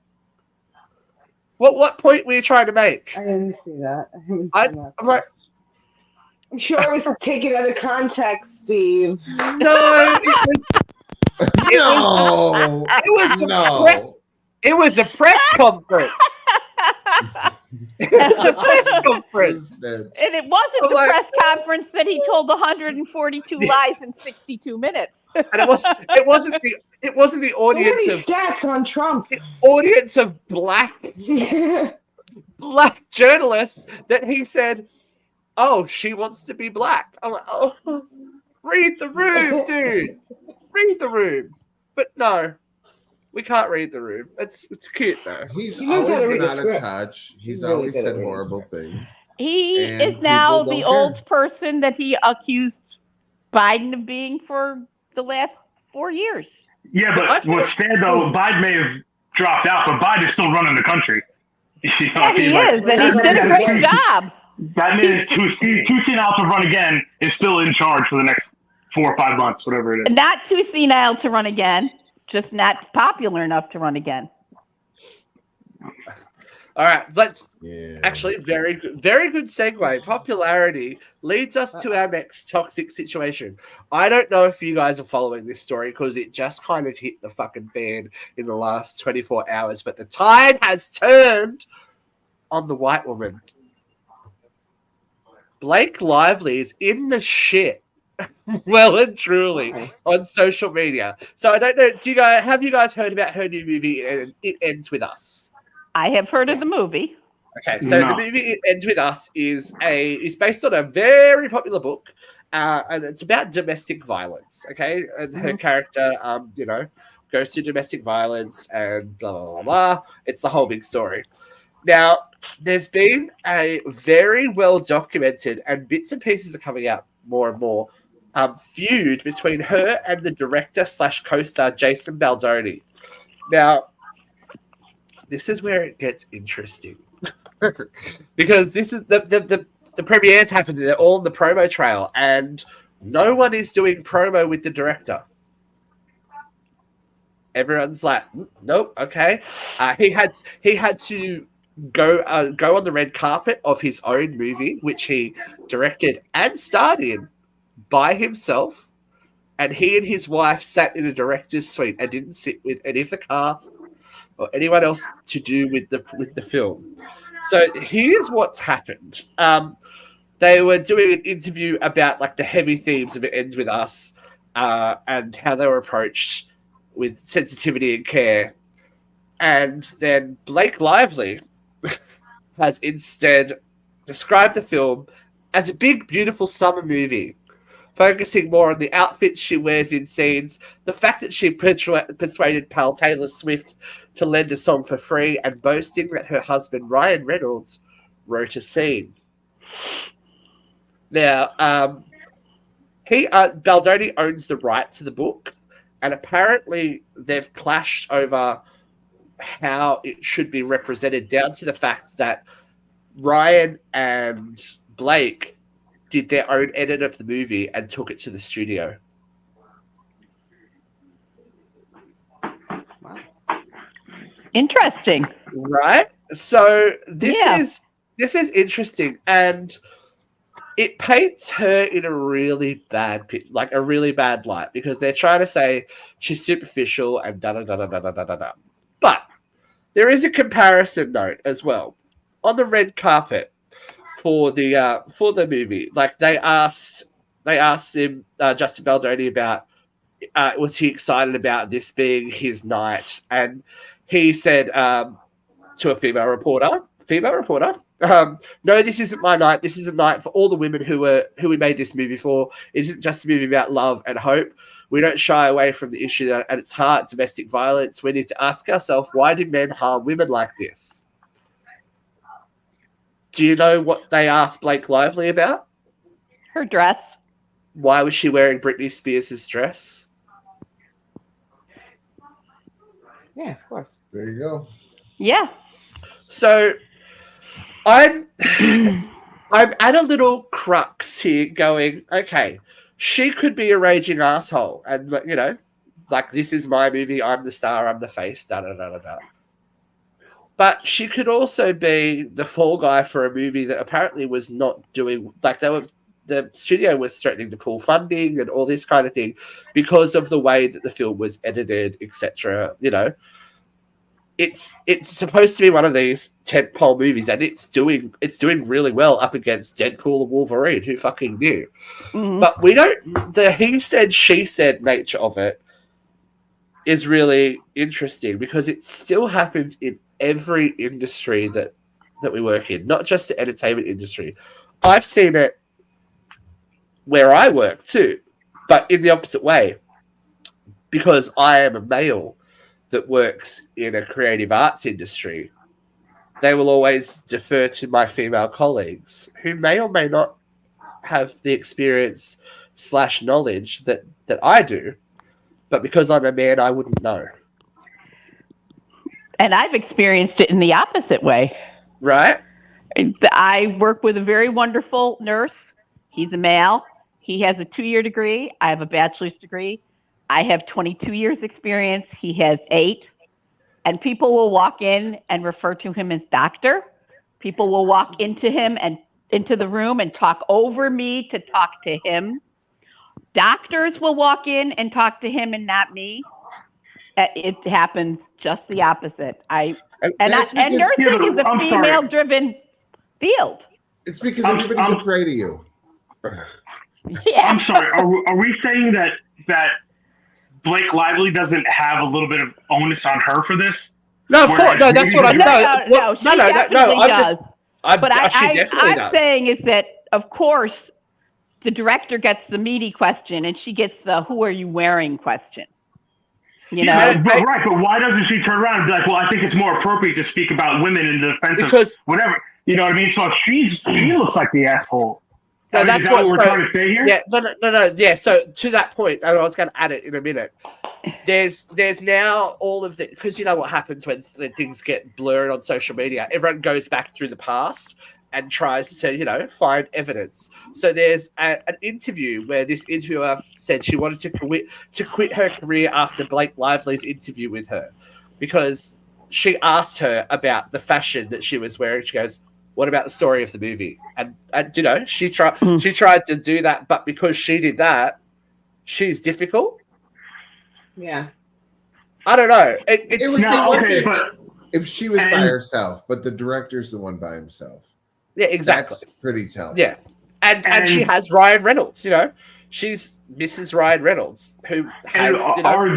What point were you trying to make? I didn't see that. I'm like, I'm sure it was taken out of context, Steve. no, No, it was a press conference. It was a press conference. Instead. And it wasn't I'm the like- press conference that he told 142 lies in 62 minutes. And it wasn't the So audience many of stats on Trump. black journalists that he said, oh, she wants to be black. I'm like, oh, read the room, dude. Read the room. But no, we can't read the room. It's cute though. He's He knows how always to read been a out of script. touch. He's really always good at said reading horrible script. things. He And is now people the don't old care. person that he accused Biden of being for the last 4 years. Yeah, but what's sad though, Biden may have dropped out, but Biden's still running the country. You know, Yeah, he he's like- is, and he did a great job. That man is too senile to run again. Is still in charge for the next 4 or 5 months, whatever it is. Not too senile to run again, just not popular enough to run again. All right, let's Yeah. actually very good segue. Popularity leads us to our next toxic situation. I don't know if you guys are following this story because it just kind of hit the fucking fan in the last 24 hours, but the tide has turned on the white woman. Blake Lively is in the shit, well and truly, on social media. So I don't know. Have you guys heard about her new movie? It Ends With Us. I have heard of the movie. Okay, so No. the movie It Ends With Us is based on a very popular book, and it's about domestic violence. Okay, and her character, goes through domestic violence and blah blah blah blah. It's the whole big story. Now, there's been a very well documented, and bits and pieces are coming out more and more, feud between her and the director / co-star Jason Baldoni. Now, this is where it gets interesting. Because this is the premieres happened, they're all in the promo trail, and no one is doing promo with the director. Everyone's like, nope, okay. He had to go on the red carpet of his own movie, which he directed and starred in by himself, and he and his wife sat in a director's suite and didn't sit with any of the cast or anyone else to do with the film. So here's what's happened. they were doing an interview about like the heavy themes of It Ends With Us, and how they were approached with sensitivity and care. And then Blake Lively has instead described the film as a big, beautiful summer movie, focusing more on the outfits she wears in scenes, the fact that she persuaded pal Taylor Swift to lend a song for free, and boasting that her husband Ryan Reynolds wrote a scene. Now, Baldoni owns the right to the book, and apparently they've clashed over how it should be represented, down to the fact that Ryan and Blake did their own edit of the movie and took it to the studio. Interesting. Right? So this is interesting, and it paints her in a really bad light, because they're trying to say she's superficial and da da da da da da da da. But there is a comparison note as well on the red carpet for the movie. Like they asked him, Justin Baldoni, about was he excited about this being his night, and he said to a female reporter, no, this isn't my night. This is a night for all the women who we made this movie for. It isn't just a movie about love and hope. We don't shy away from the issue at its heart, domestic violence. We need to ask ourselves, why do men harm women like this? Do you know what they asked Blake Lively about? Her dress. Why was she wearing Britney Spears' dress? Yeah, of course. There you go. Yeah. So I'm at a little crux here going, okay, she could be a raging asshole, and like, this is my movie, I'm the star, I'm the face, da da da da da. But she could also be the fall guy for a movie that apparently was not doing, like, the studio was threatening to pull funding and all this kind of thing because of the way that the film was edited, etc. It's supposed to be one of these tentpole movies, and it's doing really well up against Deadpool and Wolverine. Who fucking knew? Mm-hmm. But we don't. The he said, she said nature of it is really interesting, because it still happens in every industry that we work in, not just the entertainment industry. I've seen it where I work too, but in the opposite way, because I am a male that works in a creative arts industry. They will always defer to my female colleagues, who may or may not have the experience / knowledge that I do, but because I'm a man, I wouldn't know. And I've experienced it in the opposite way. Right? I work with a very wonderful nurse. He's a male. He has a 2-year degree. I have a bachelor's degree. I have 22 years experience. He has 8. And people will walk in and refer to him as doctor. People will walk into him and into the room and talk over me to talk to him. Doctors will walk in and talk to him and not me. It happens just the opposite. And nursing is a female-driven field. It's because everybody's afraid of you. Yeah. I'm sorry. Are we saying that Blake Lively doesn't have a little bit of onus on her for this? No, of course. No, that's what I'm. No. She definitely does. She definitely does. I'm saying is that, of course, the director gets the meaty question, and she gets the "Who are you wearing?" question. Right, but why doesn't she turn around and be like, well, I think it's more appropriate to speak about women in the defense of whatever. You know what I mean? So if she looks like the asshole. No, that's what we're trying to say here? Yeah, no. Yeah, so to that point, and I was going to add it in a minute. There's now all of the, because you know what happens when things get blurred on social media. Everyone goes back through the past and tries to, find evidence. So there's an interview where this interviewer said she wanted to quit her career after Blake Lively's interview with her, because she asked her about the fashion that she was wearing. She goes, "What about the story of the movie?" And she tried to do that, but because she did that, she's difficult. Yeah. I don't know. But if she was by herself, but the director's the one by himself. Yeah, exactly. That's pretty telling. Yeah. And she has Ryan Reynolds. You know, she's Mrs. Ryan Reynolds, who has. And are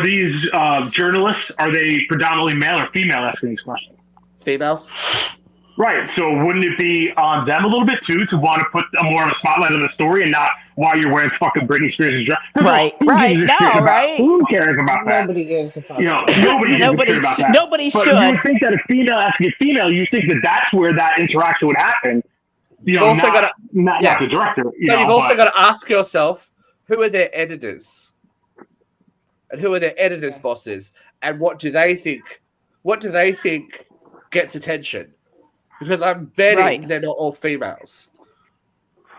these journalists? Are they predominantly male or female asking these questions? Female. Right. So wouldn't it be on them a little bit too to want to put more of a spotlight on the story and not why you're wearing fucking Britney Spears' dress? Right. Who cares about that? Nobody gives a fuck. You know, nobody gives a shit about that. Nobody but should. You would think that a female asking a female, you think that that's where that interaction would happen. You know, also not the director. You've also got to ask yourself, who are their editors? And who are their editors' bosses? And what do they think? What do they think gets attention? Because I'm betting they're not all females.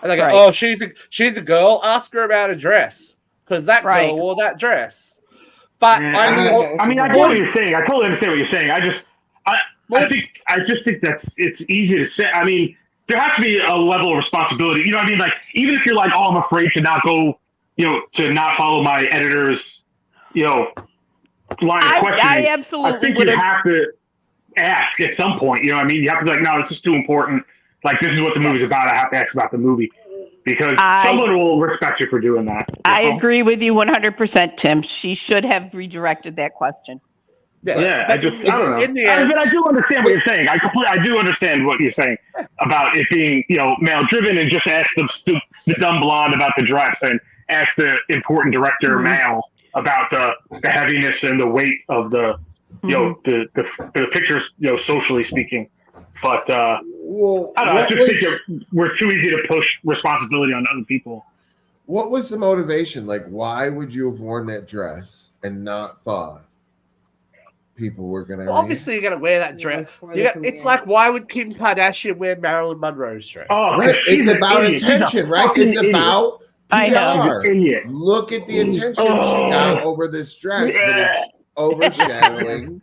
And they go, oh, she's a girl. Ask her about a dress. Because that girl wore that dress. But I get what you're saying. I totally understand what you're saying. I just think it's easy to say. I mean, there has to be a level of responsibility. You know what I mean? Like, even if you're like, oh, I'm afraid to not go, you know, to not follow my editor's, you know, line of questioning. I absolutely think you have to ask at some point. You know what I mean? You have to be like, no, this is too important. Like, this is what the movie's about. I have to ask about the movie. Because someone will respect you for doing that. I agree with you 100%, Tim. She should have redirected that question. Yeah, I don't know. But I do understand what you're saying. I do understand what you're saying about it being, you know, male driven, and just ask the dumb blonde about the dress and ask the important director male about the heaviness and the weight of the, you know, the pictures, you know, socially speaking. But I don't know. I just think we're too easy to push responsibility on other people. What was the motivation? Like, why would you have worn that dress and not thought people were going to? Well, obviously, you're going to wear that dress. It's like, why would Kim Kardashian wear Marilyn Monroe's dress? Oh, right. It's about attention, right? It's about PR. Look at the attention she got over this dress, but it's overshadowing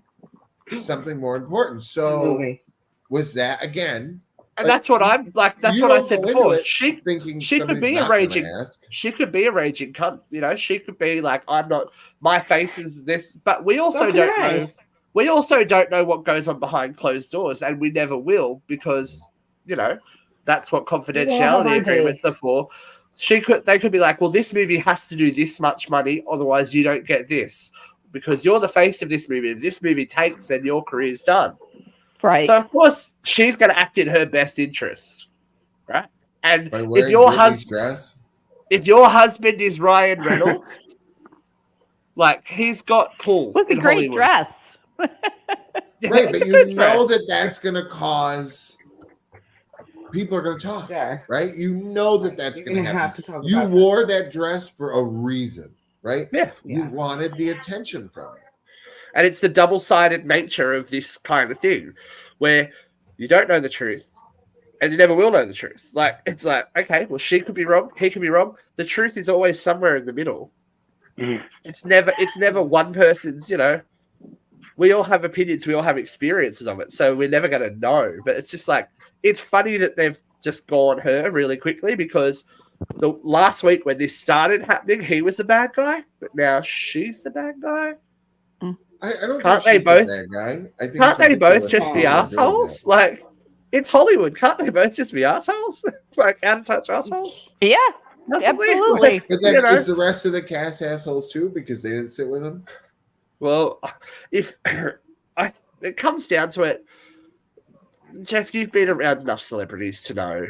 something more important. So, was that again? And that's what I'm like. That's what I said before. She could be a raging cunt. You know, she could be like, I'm not. My face is this, but we also don't know. We also don't know what goes on behind closed doors, and we never will, because you know that's what confidentiality agreements are for. They could be like, well, this movie has to do this much money, otherwise you don't get this, because you're the face of this movie. If this movie takes, then your career's done. Right. So of course she's going to act in her best interest, right? And if your husband is Ryan Reynolds, like he's got pull. What's a great dress? Right, but you know that's going to cause people are going to talk, right? You know that's going to happen. You wore that dress for a reason, right? Yeah. You wanted the attention from it. And it's the double-sided nature of this kind of thing, where you don't know the truth, and you never will know the truth. Like, it's like, okay, well, she could be wrong, he could be wrong. The truth is always somewhere in the middle. Mm. It's never one person's. You know, we all have opinions, we all have experiences of it, so we're never going to know. But it's just like, it's funny that they've just gone her really quickly, because the last week when this started happening, he was the bad guy, but now she's the bad guy. I don't can't think they both? That guy. I think can't they both just be assholes? Like, it's Hollywood. Can't they both just be assholes? Like, out of touch assholes? Yeah, absolutely. But then is the rest of the cast assholes too, because they didn't sit with him? Well, if it comes down to it, Jeff, you've been around enough celebrities to know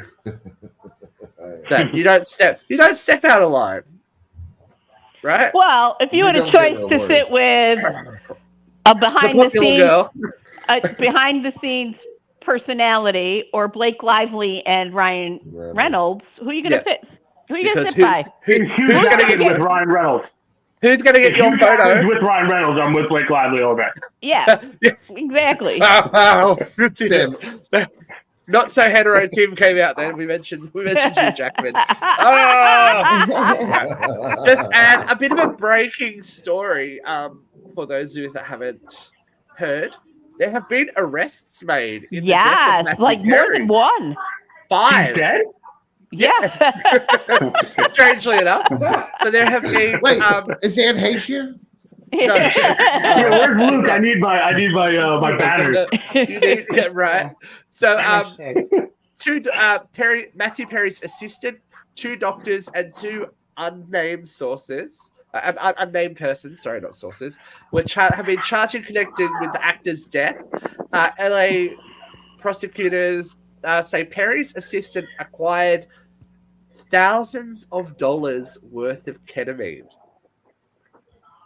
that you don't step out of line. Right. Well, if you had a choice to sit with a behind the scenes personality, or Blake Lively and Ryan Reynolds, who are you going to fit? Who are you going to sit by? Who's going to get with Ryan Reynolds? Who's going to get your photo? With Ryan Reynolds, I'm with Blake Lively all day. Yeah, exactly. Tim. Not so hetero Tim came out then. We mentioned you, Jackman. Just add a bit of a breaking story for those of you that haven't heard. There have been arrests made in the death of like more than one. 5. He's dead? Yeah. Strangely enough. So there have been. Wait, is Anne Hayes here? No. Where's Luke? I need my banners. Right. So Matthew Perry's assistant, 2 doctors, and 2 unnamed sources. Unnamed persons, sorry, not sources, which have been charged and connected with the actor's death. LA prosecutors say Perry's assistant acquired thousands of dollars worth of ketamine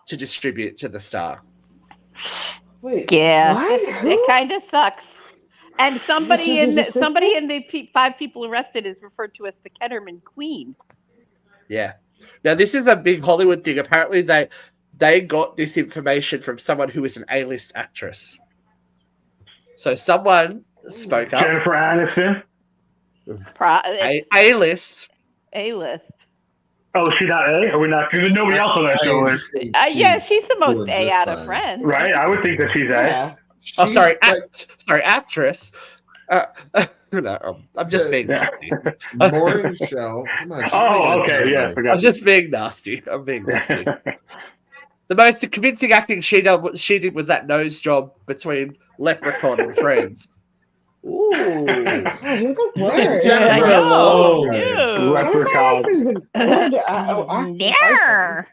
to distribute to the star. Wait, Yeah, what? it kind of sucks. And somebody This in was his the 5 people arrested is referred to as the Ketamine Queen. Yeah. Now this is a big Hollywood thing. Apparently they got this information from someone who is an A-list actress. So someone spoke up. Jennifer Aniston. A-list. A-list. Oh, is she not A? Are we not? Because there's nobody else on that show is. Yeah, she's the most doing A just out of fine. Friends. Right? I would think that she's A. Yeah. Oh, sorry, She's actress. No, I'm just being nasty. morning show. Come on. she's Oh, making a okay. ton of Yeah, I money. forgot. I'm just being nasty. I'm being nasty. The most convincing acting she did was that nose job between Leprechaun and Friends. Ooh. Oh, you look Leave weird. Jennifer I know. alone. Ew. Leprechaun. This is a good acting There.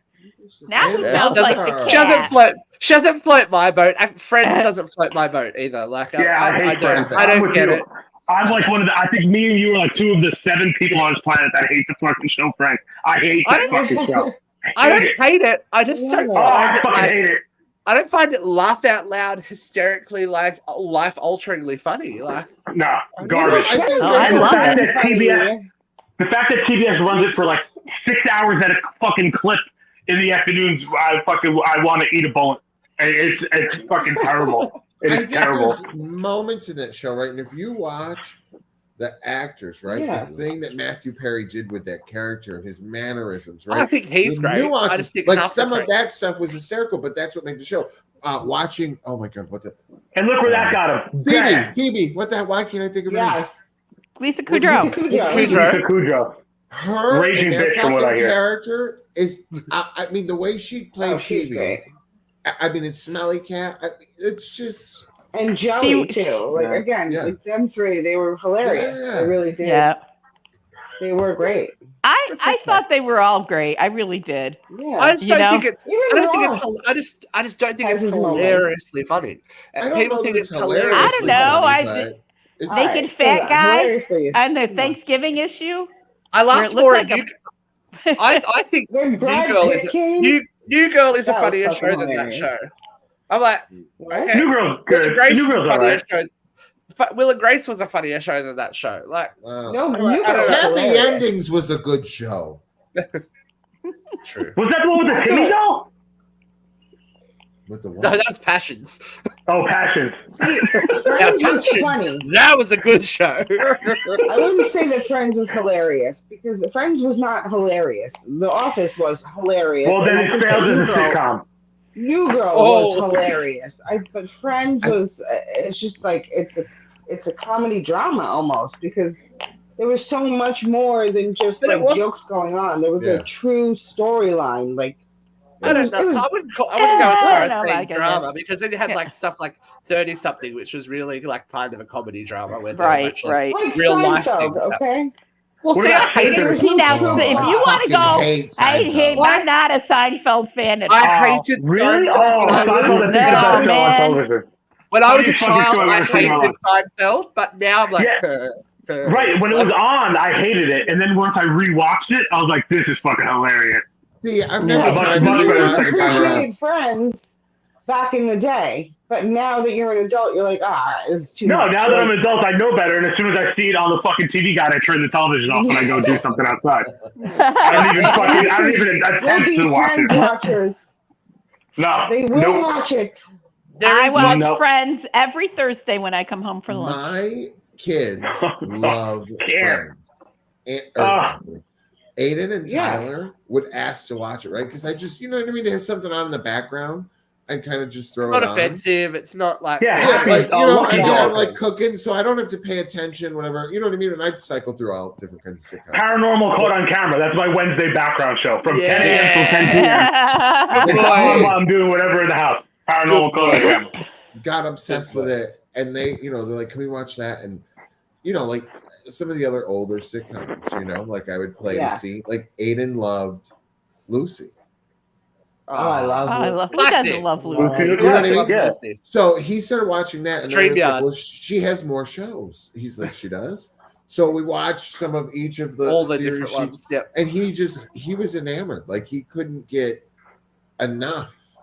Now he Yeah, sounds doesn't- like the She doesn't cat. float. She doesn't float my boat. And Friends doesn't float my boat either. Like Yeah, I hate Friends. I I'm don't with get you. it. I'm like one of the. I think me and you are like 2 of the 7 people on this planet that hate the fucking show, Friends. I hate I that don't- fucking show. I don't hate it. I just don't Oh, find I it. fucking Like, hate it. I don't find it laugh out loud, hysterically, like life alteringly funny. Like No, garbage. I think Oh, I that's- love fact it. that TBS, the fact that TBS runs it for like 6 hours at a fucking clip in the afternoons, I want to eat a bullet. It's fucking terrible. I It's think terrible. there's moments in that show, right? And if you watch the actors, right, Yeah. the thing that Matthew Perry did with that character and his mannerisms, I right? think he's The great. I nuances, just think like half some the of that stuff was hysterical, but that's what made the show. Watching, oh my god, what the And look where that got him. Phoebe, what the? Why can't I think of her name? Yes. Lisa Well, Kudrow. Lisa Kudrow. Kudrow. Lisa Kudrow. Her Raging and that bitch from what I fucking hear. character is. I mean, the way she played Oh, she's Phoebe. great. I mean, it's Smelly Cat. it's just. And Joey She- too. Like Yeah. again, Yeah. like them 3, they were hilarious. Yeah. They really did. Yeah. They were great. I thought they were all great. I really did. Yeah. I just You don't know? think it's. Even I don't think Ross. it's. I just don't think Has it's his moment. hilariously funny. I don't People know think that it's it's hilarious. hilarious. I don't know, It's Naked Alright, fat guy hilariously. And the Thanksgiving issue. I Where laughed it looked more like at you. I think When Brad New Girl Pitt is came, New Girl is a That was funnier fucking show than that hilarious. show. I'm like, what? okay. New Girl's Will and good. Grace New is a Girl's funnier alright. show. Will and Grace was a funnier show than that show. Like, No, No, I you don't know. were Happy hilarious. Endings was a good show. true. Was that the one with the Timmy doll? With the No, one. that's Passions. Oh, Passions. See, Yeah, Friends was Passions. funny. That was a good show. I wouldn't say that Friends was hilarious because Friends was not hilarious. The Office was hilarious. Well, then and I it think fails that as a sitcom. New Girl Oh. was hilarious. But Friends was it's just like it's a comedy drama almost because there was so much more than just But it like was- jokes going on. There was Yeah. a true storyline. Like I don't know. It was- I wouldn't go as far I as don't know saying about drama because then you had Yeah. like stuff like 30 something, which was really like kind of a comedy drama where there was Right, actually right. like real life Seinfeld, things happening. okay? Well, What see, about I hate Hater? it. See, now, Oh, if you I want to fucking go, hate I Seinfeld. hate. I'm not a Seinfeld fan at I all. hated Really? Seinfeld Oh, when I Seinfeld, was- I think it's No, a show on man. television. when I was a Funniest fucking child. show I've I ever seen in my hated Seinfeld, but now I'm like, Yeah. Right, when it was on, I hated it. And then once I rewatched it, I was like, this is fucking hilarious. See, I've Yeah, never much- tried much to better rewatch second time around. appreciated Friends back in the day, but now that you're an adult, you're like, it's too No, much. now that Like, I'm an adult, I know better. And as soon as I see it on the fucking TV guide, I turn the television off and I go do something outside. I don't even we'll attempt be to watch Friends it. watchers. No, They will nope. watch it. There I is watch one. No. Friends every Thursday when I come home for lunch. My kids love Dare. Friends. Ah. Aiden and Yeah. Tyler would ask to watch it, right? Because I just, you know what I mean? They have something on in the background and kind of just throw Not it on. offensive. It's not like Yeah, Yeah, happy- like, you know, lucky I mean, dog. I'm like cooking, so I don't have to pay attention, whatever. You know what I mean? And I'd cycle through all different kinds of sitcoms. Paranormal Caught on Camera. That's my Wednesday background show from 10 a.m. till 10 p.m. Good While boy. I'm doing whatever in the house. Paranormal Caught on Camera. Got obsessed with it, and they, you know, they're like, "Can we watch that?" And you know, like some of the other older sitcoms, you know, like I would play Yeah. to see. Like Aiden loved Lucy. Oh, I love. Oh, I love. Who Classic. doesn't love Lucy? Lucy, You know what I mean? yeah. So he started watching that, and then he was like, StreamYard. "Well, she has more shows." He's like, "She does." So we watched some of each of the All the series different ones. Yep. and he was enamored. Like he couldn't get enough.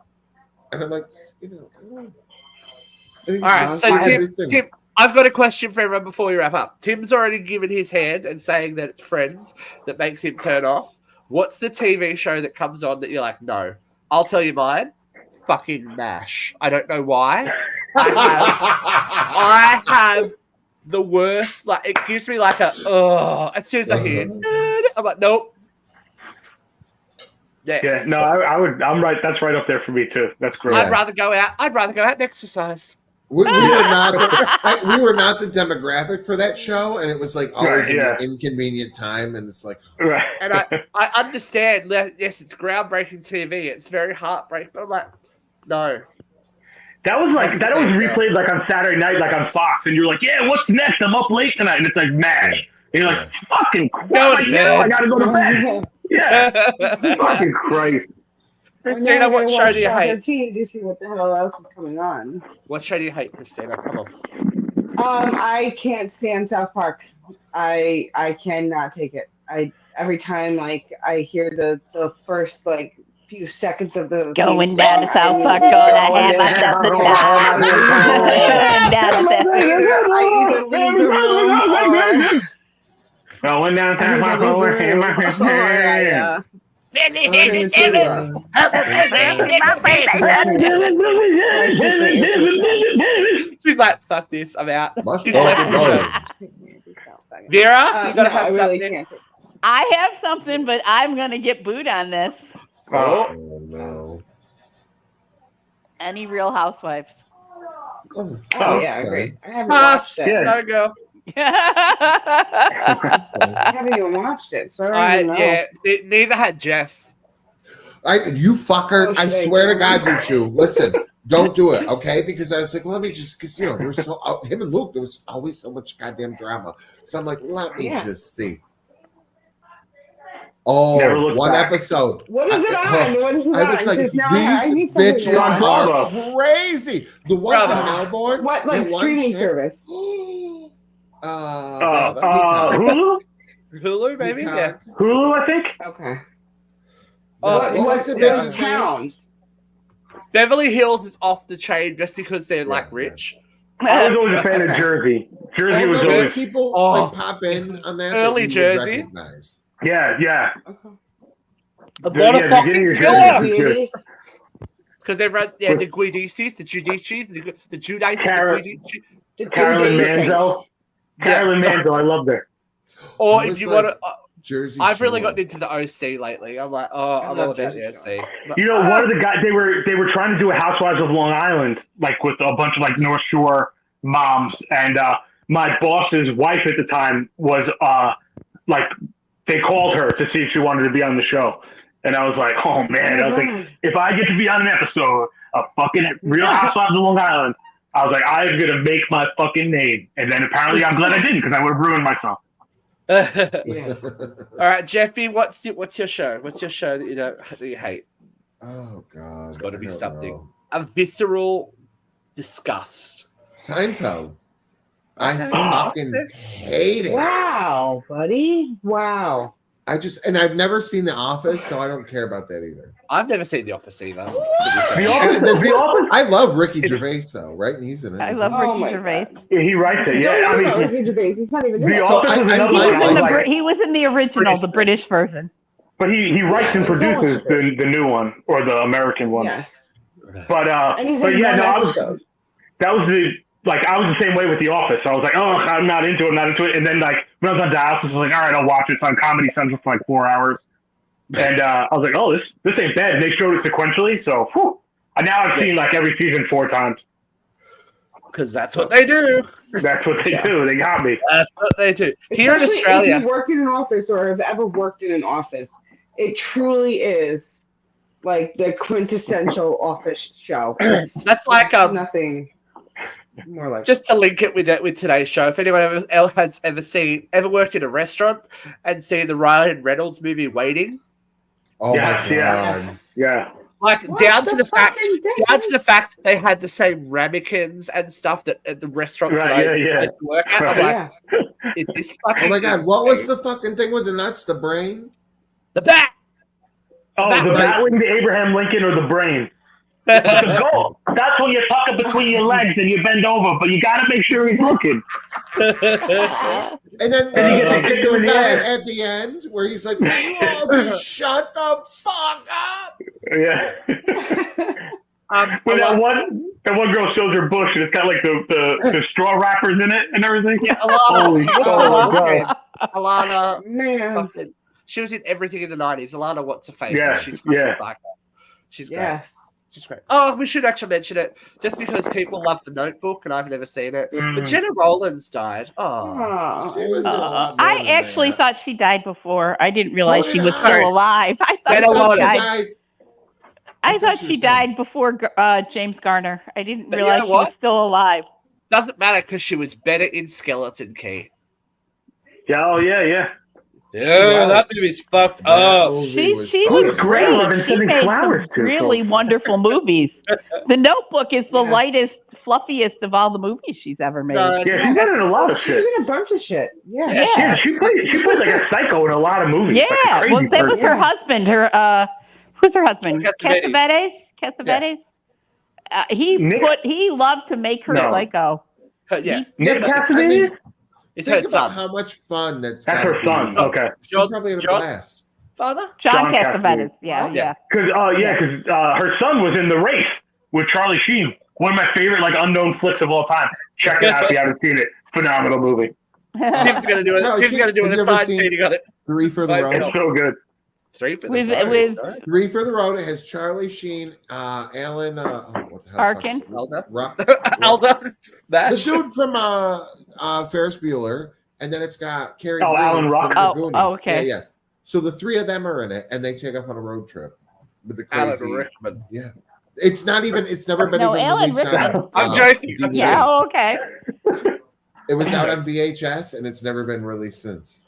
And I'm like, you know, I don't know. I think All right, it's so just Tim, everything. Tim, I've got a question for everyone before we wrap up. Tim's already given his hand and saying that it's Friends that makes him turn off. What's the TV show that comes on that you're like, no? I'll tell you mine. Fucking MASH. I don't know why. I have the worst. Like it gives me like a as soon as I hear it, I'm like, nope. Next. Yeah, no, I would. I'm right. That's right up there for me too. That's great. I'd rather go out and exercise. We were not the demographic for that show, and it was like always an inconvenient time, and it's like, Right. And I understand. Yes, it's groundbreaking TV. It's very heartbreaking. But I'm like, no. That was replayed like on Saturday night, like on Fox, and you're like, yeah, what's next? I'm up late tonight, and it's like MASH. And you're like, fucking Go to Christ, bed. I gotta go to bed. Yeah, fucking Christ. Christina, what show do you hate? 13 to see what the hell else is coming on. What show do you hate, Christina? Come on. I can't stand South Park. I cannot take it. Every time like I hear the first like few seconds of the Going down to South Park, gonna have myself a time. I either leave the room or Going down South Park over here. She's like, fuck this, I'm out. My She's soul like, to blow. Vera, you gotta have I really something. can't take it. I have something, but I'm gonna get booed on this. Oh no. Any Real Housewives? Oh, Oh that's yeah, fine. great. I haven't Pass. watched it. No go. I haven't even watched it, so I don't even know. Yeah, neither had Jeff. You fucker! Oh, I shit. swear to God, you two. Listen, don't do it, okay? Because I was like, let me just, because you know, there was so him and Luke. There was always so much goddamn drama. So I'm like, let me just see. Never Oh, looked one back. episode. What is it on? What is it I on? was like, Because now I need these something to bitches watch. are crazy. The ones in Bravo. Melbourne. What like that one streaming chick- service? Hulu? Hulu, maybe? Yeah. Peacock. Hulu, I think. Okay. What was What's the the bitch's name? town? Beverly Hills is off the chain just because they're like Yeah, rich. I was always a fan of Jersey. Jersey And was then always. people Oh. like pop in on that. Early that you would Jersey. recognize. Yeah. A The- lot of yeah, the fucking beginning of filler. Jersey. Good. Because they've read the Guidices, the Judices, the Judices, Cara- the Guidices. The Carolyn Days. Manzo. Carolyn Manzo, I loved her. Or It if was you like want to... Jersey I've really Shore. gotten into the OC lately. I'm like, oh, I'm all love about Jersey the OC. But- You know, one of the guys they were trying to do a Housewives of Long Island, like with a bunch of like North Shore moms, and my boss's wife at the time was like they called her to see if she wanted to be on the show, and I was like, oh man, I was like, if I get to be on an episode of fucking Real Housewives of Long Island, I was like, I'm gonna make my fucking name, and then apparently I'm glad I didn't because I would have ruined myself. Yeah. All right, Jeffy, what's your show? What's your show that you hate? Oh God, It's got to I be don't something. know. A visceral disgust. Seinfeld. I Okay. fucking hate it. Wow, buddy. Wow. And I've never seen The Office, so I don't care about that either. I've never seen The Office either. to be The fair. Office, And the Office, I love Ricky Gervais, though, right? And he's in it. I isn't love he? Oh Ricky my Gervais. God. he writes it. Yeah, I mean, Ricky Gervais. He's not even in The it. So Office I- was I another might one. I like like. He was in the original, the British version. But he writes and produces the new one or the American one. Yes. But And he's in yeah, one no, episode. I was the same way with The Office. I was like, oh, I'm not into it. And then like when I was on dialysis, I was like, all right, I'll watch it. It's on Comedy Central for like 4 hours. And I was like, oh, this ain't bad. And they showed it sequentially, so whew. And now I've seen like every season 4 times. Because that's what they do. That's what they do. They got me. That's what they do. Here in Especially Australia, if you worked in an office or have ever worked in an office, it truly is like the quintessential office show. that's like nothing. More like Just to link it with today's show, if anyone has ever worked in a restaurant and seen the Ryan Reynolds movie Waiting, Oh Yes, my god. yes. yeah. like What's down to the the fact fucking down to difference? the fact they had the same ramekins and stuff that at the restaurants that Right, I yeah. used to work at. I'm Right. like, Yeah. is this fucking Oh my god, what was insane? the fucking thing with the nuts? The brain? The bat? Oh, That the was- batwing, the Abraham Lincoln, or the brain? The goal. That's when you tuck it between your legs and you bend over, but you got to make sure he's looking. And then And the you get to fucking kick him in new the guy ass. at the end, where he's like, "Will you all just shut the fuck up?" Yeah. When a that lot- one girl shows her bush and it's got like the straw wrappers in it and everything. yeah, Alana, Holy what's her oh my last God. name? Alana, Man. fucking, she was in everything in the 90s. Alana, what's her face? Yeah, She's fucking yeah. like that. She's great. Yes. She's great. Oh, we should actually mention it just because people love The Notebook and I've never seen it. But Mm. Jenna Rollins died. Oh, Aw, She was in a lot more I than actually that. thought she died before. I didn't realize So she did was I. still alive. I I thought don't she want she it. died. died. I thought she she was dead. died before James Garner. I didn't But you realize know she was what? still alive. doesn't matter because she was better in Skeleton Key. Yeah, oh yeah, yeah. Yeah, was. that movie's fucked That up. movie She was was fucking great. great. I've been She sending made flowers some to really folks. wonderful movies. The Notebook is the Yeah. lightest, fluffiest of all the movies she's ever made. No, it's Yeah, not. she's been in a lot of She was shit. in a bunch of shit. Yeah. Yeah, she's Yeah. a- She played like a psycho in a lot of movies. Yeah, like a well, crazy that was person. her husband. Her who's her husband? Cassavetes. Cassavetes. Nick- He loved to make her No. psycho. Yeah, Nick but, I Cassavetes? mean, it's her think about son. how much fun that's That's gotta her son. be. Okay. She John- probably had a John- blast. Father? John John Cassavetes. Cassavetes. Yeah, Yeah. yeah. Because her son was in The Race with Charlie Sheen. One of my favorite like unknown flicks of all time. Check it out if you haven't seen it. Phenomenal movie. Tim's gonna do it. No, Tim's gonna do have it. you A ever side seen- scene. You got it. 3 for the Like, road. It's so good. 3 for the With- road. with- Alright. 3 for the road. It has Charlie Sheen, Alan. What the hell? Arkin. Alda. Rock, Alda. the Bash. dude from Ferris Bueller, and then it's got Carrie. Oh, Green Alan Ruck. from the Oh, Goonies. okay. Yeah. So the 3 of them are in it, and they take off on a road trip with the Alan crazy. Rickman. Yeah, it's not even. It's never been No, even Alan released on. Rickman. I'm joking. DVD. Yeah, oh, okay. It was out on VHS, and it's never been released since.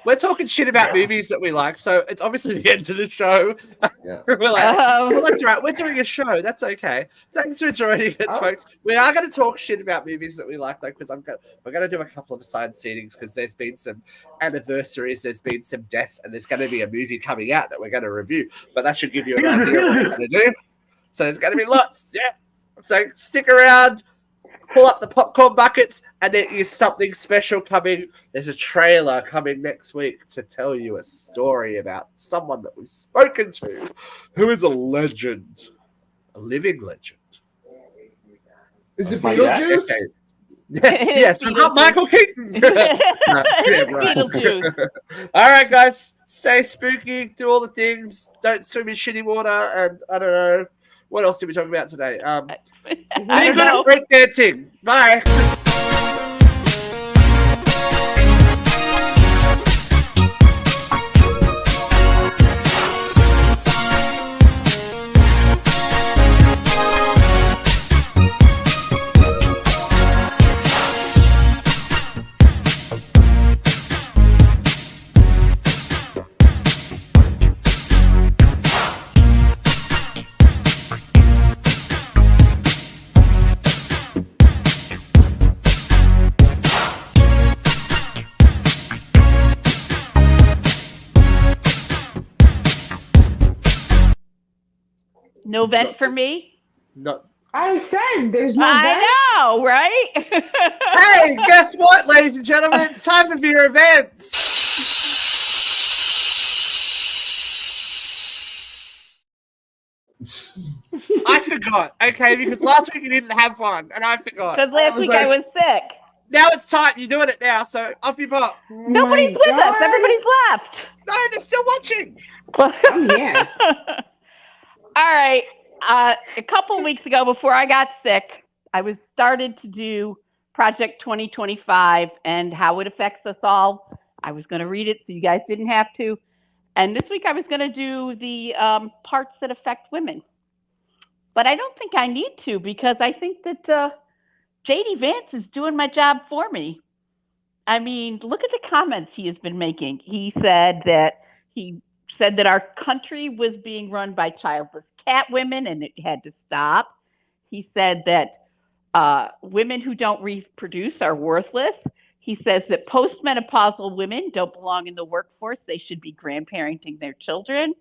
We're talking shit about movies that we like, so it's obviously the end of the show. Yeah. We're like, Um, well, that's right. We're doing a show. That's okay. Thanks for joining us, folks. We are going to talk shit about movies that we like, though, because we're going to do a couple of side seatings because there's been some anniversaries, there's been some deaths, and there's going to be a movie coming out that we're going to review. But that should give you an idea of what we're going to do. So there's going to be lots. Yeah. So stick around. Pull up the popcorn buckets, and there is something special coming. There's a trailer coming next week to tell you a story about someone that we've spoken to who is a legend, a living legend. Is it My Beetlejuice? Yes, we've got Michael Keaton. No, yeah, right. Beetlejuice. All right, guys, stay spooky, do all the things, don't swim in shitty water, and I don't know. What else did we talk about today? I Be don't good know. at breakdancing. Bye. No vent for me? No. I said there's no I vent. know, right? Hey, guess what, ladies and gentlemen? It's time for your events. I forgot. Okay, because last week you didn't have one, and I forgot. Because last week I was sick. Now it's time. You're doing it now, so off you pop. Nobody's My with us. God. Everybody's left. No, they're still watching. Oh, yeah. All right. A couple of weeks ago, before I got sick, I was started to do Project 2025 and how it affects us all. I was going to read it so you guys didn't have to. And this week I was going to do the parts that affect women. But I don't think I need to because I think that JD Vance is doing my job for me. I mean, look at the comments he has been making. He said that our country was being run by childless cat women and it had to stop. He said that women who don't reproduce are worthless. He says that postmenopausal women don't belong in the workforce. They should be grandparenting their children.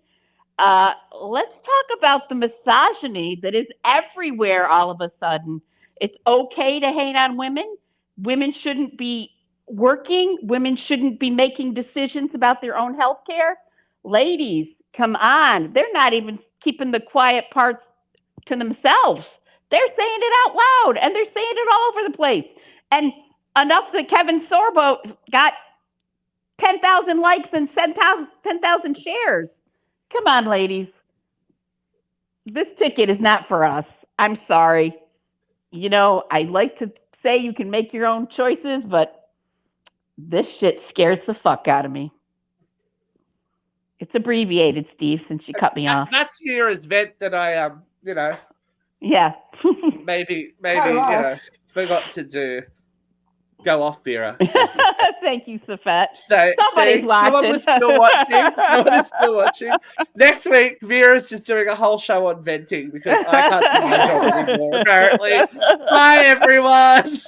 Let's talk about the misogyny that is everywhere all of a sudden. It's okay to hate on women. Women shouldn't be working. Women shouldn't be making decisions about their own health care. Ladies, come on. They're not even keeping the quiet parts to themselves. They're saying it out loud and they're saying it all over the place. And enough that Kevin Sorbo got 10,000 likes and 10,000 shares. Come on, ladies. This ticket is not for us. I'm sorry. You know, I like to say you can make your own choices, but this shit scares the fuck out of me. It's abbreviated, Steve, since you cut me off. That's Vera's vent that I Yeah. maybe forgot to do. Go off, Vera. Thank you, Safette. So, Somebody's watching. Someone was still watching. Someone is still watching. Next week, Vera's just doing a whole show on venting because I can't do my job anymore, apparently. Bye, everyone.